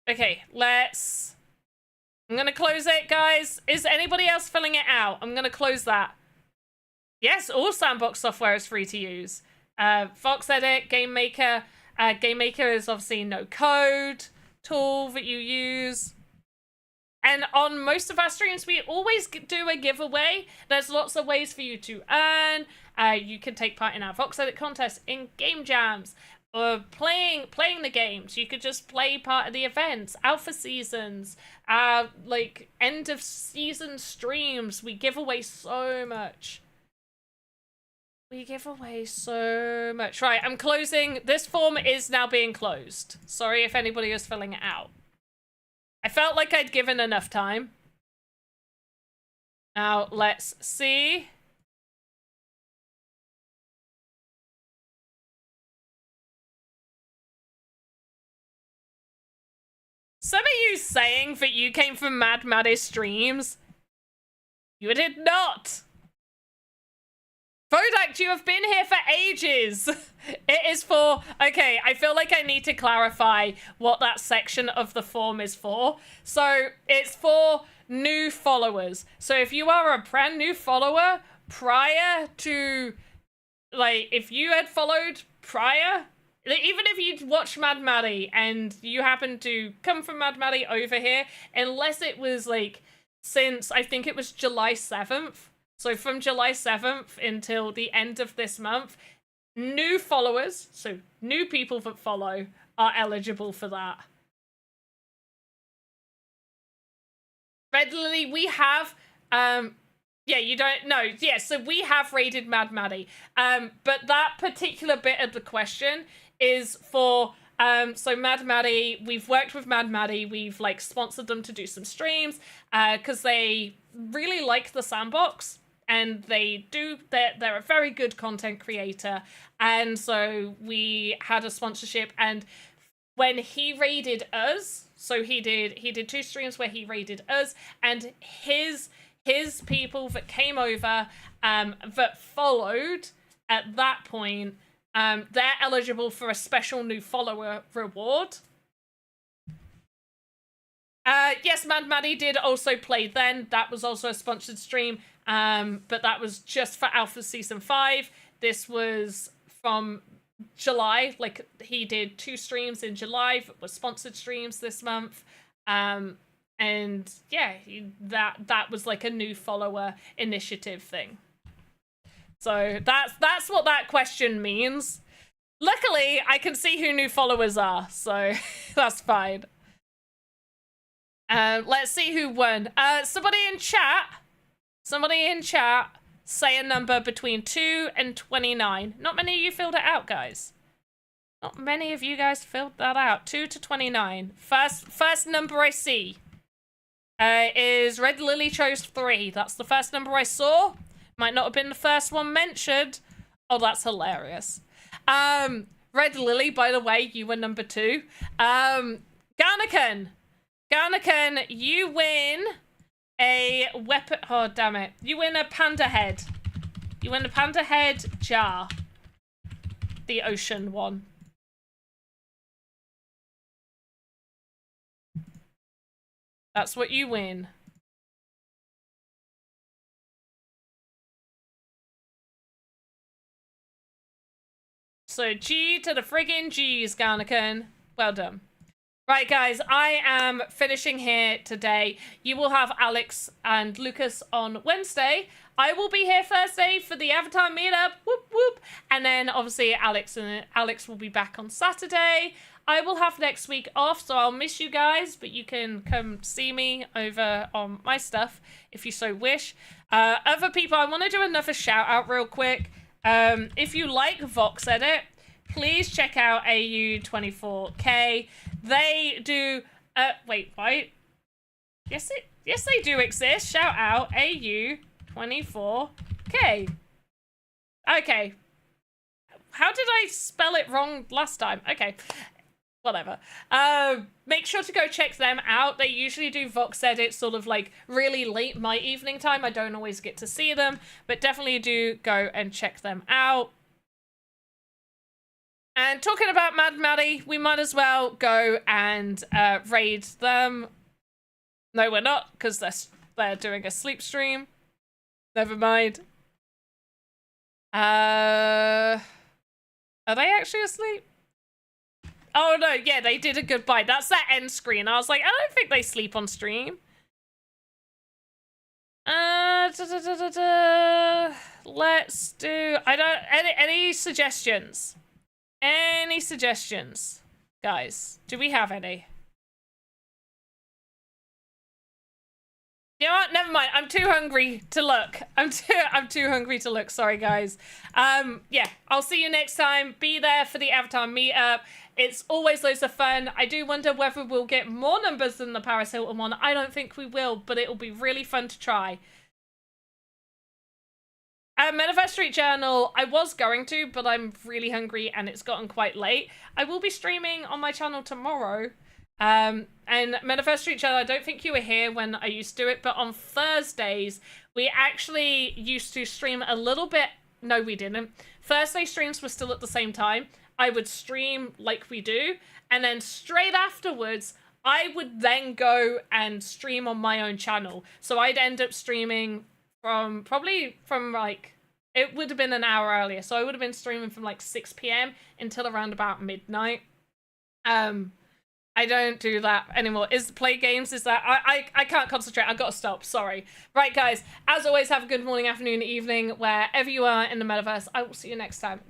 Okay, I'm gonna close it, guys. Is anybody else filling it out? I'm gonna close that. Yes, all Sandbox software is free to use. VoxEdit, Game Maker. Game Maker is obviously no code tool that you use. And on most of our streams, we always do a giveaway. There's lots of ways for you to earn. You can take part in our VoxEdit contest, in game jams, or playing the games. You could just play part of the events, alpha seasons, like end of season streams. We give away so much. We give away so much. Right, I'm closing. This form is now being closed. Sorry if anybody is filling it out. I felt like I'd given enough time. Now, let's see. Some of you saying that you came from Mad Maddie's streams. You did not. Bodak, you have been here for ages. It is for... Okay, I feel like I need to clarify what that section of the form is for. So, it's for new followers. So, if you are a brand new follower prior to... Like, if you had followed prior... Even if you'd watched Mad Maddie and you happen to come from Mad Maddie over here, unless it was, like, since... I think it was July 7th. So from July 7th until the end of this month, new followers, so new people that follow, are eligible for that. Regularly, we have, yeah, you don't know. Yeah, so we have raided Mad Maddie. But that particular bit of the question is for, so Mad Maddie, we've worked with Mad Maddie, we've like sponsored them to do some streams, because they really like the sandbox, and they're a very good content creator. And so we had a sponsorship, and when he raided us, so he did 2 streams where he raided us, and his people that came over, that followed at that point, they're eligible for a special new follower reward. Yes, Mad Maddie did also play then. That was also a sponsored stream, but that was just for Alpha Season 5. This was from July. Like, he did 2 streams in July that were sponsored streams this month. And yeah, that was like a new follower initiative thing. So that's what that question means. Luckily, I can see who new followers are, so that's fine. Let's see who won. Somebody in chat, say a number between 2 and 29. Not many of you filled it out, guys. Not many of you guys filled that out. 2 to 29. First number I see is Red Lily chose 3. That's the first number I saw. Might not have been the first one mentioned. Oh, that's hilarious. Red Lily, by the way, you were number 2. Garnican, you win a weapon. Oh, damn it. You win a panda head. You win a panda head jar. The ocean one. That's what you win. So G to the friggin' G's, Garnican. Well done. Right, guys, I am finishing here today. You will have Alex and Lucas on Wednesday. I will be here Thursday for the Avatar meetup. Whoop, whoop. And then, obviously, Alex will be back on Saturday. I will have next week off, so I'll miss you guys, but you can come see me over on my stuff if you so wish. Other people, I want to do another shout out real quick. If you like VoxEdit, please check out AU24K. They do, wait. Yes, they do exist. Shout out AU24K. Okay. How did I spell it wrong last time? Okay. Whatever. Make sure to go check them out. They usually do VoxEdit sort of like really late my evening time. I don't always get to see them, but definitely do go and check them out. And talking about Mad Maddie, we might as well go and raid them. No, we're not, because they're doing a sleep stream. Never mind. Are they actually asleep? Oh no, yeah, they did a goodbye. That's that end screen. I was like, I don't think they sleep on stream. Let's do, any suggestions? Any suggestions? Guys, do we have any? You know what? Never mind. I'm too hungry to look. I'm too hungry to look. Sorry, guys. Yeah, I'll see you next time. Be there for the Avatar meetup. It's always loads of fun. I do wonder whether we'll get more numbers than the Paris Hilton one. I don't think we will, but it'll be really fun to try. Metaverse Street Journal, I was going to, but I'm really hungry and it's gotten quite late. I will be streaming on my channel tomorrow. And Metaverse Street Journal, I don't think you were here when I used to do it, but on Thursdays, we actually used to stream a little bit. No, we didn't. Thursday streams were still at the same time. I would stream like we do, and then straight afterwards, I would then go and stream on my own channel. So I'd end up streaming probably from like, it would have been an hour earlier. So I would have been streaming from like 6 p.m. until around about midnight. I don't do that anymore. Is play games? Is that I can't concentrate. I've got to stop. Sorry. Right, guys. As always, have a good morning, afternoon, evening, wherever you are in the metaverse. I will see you next time.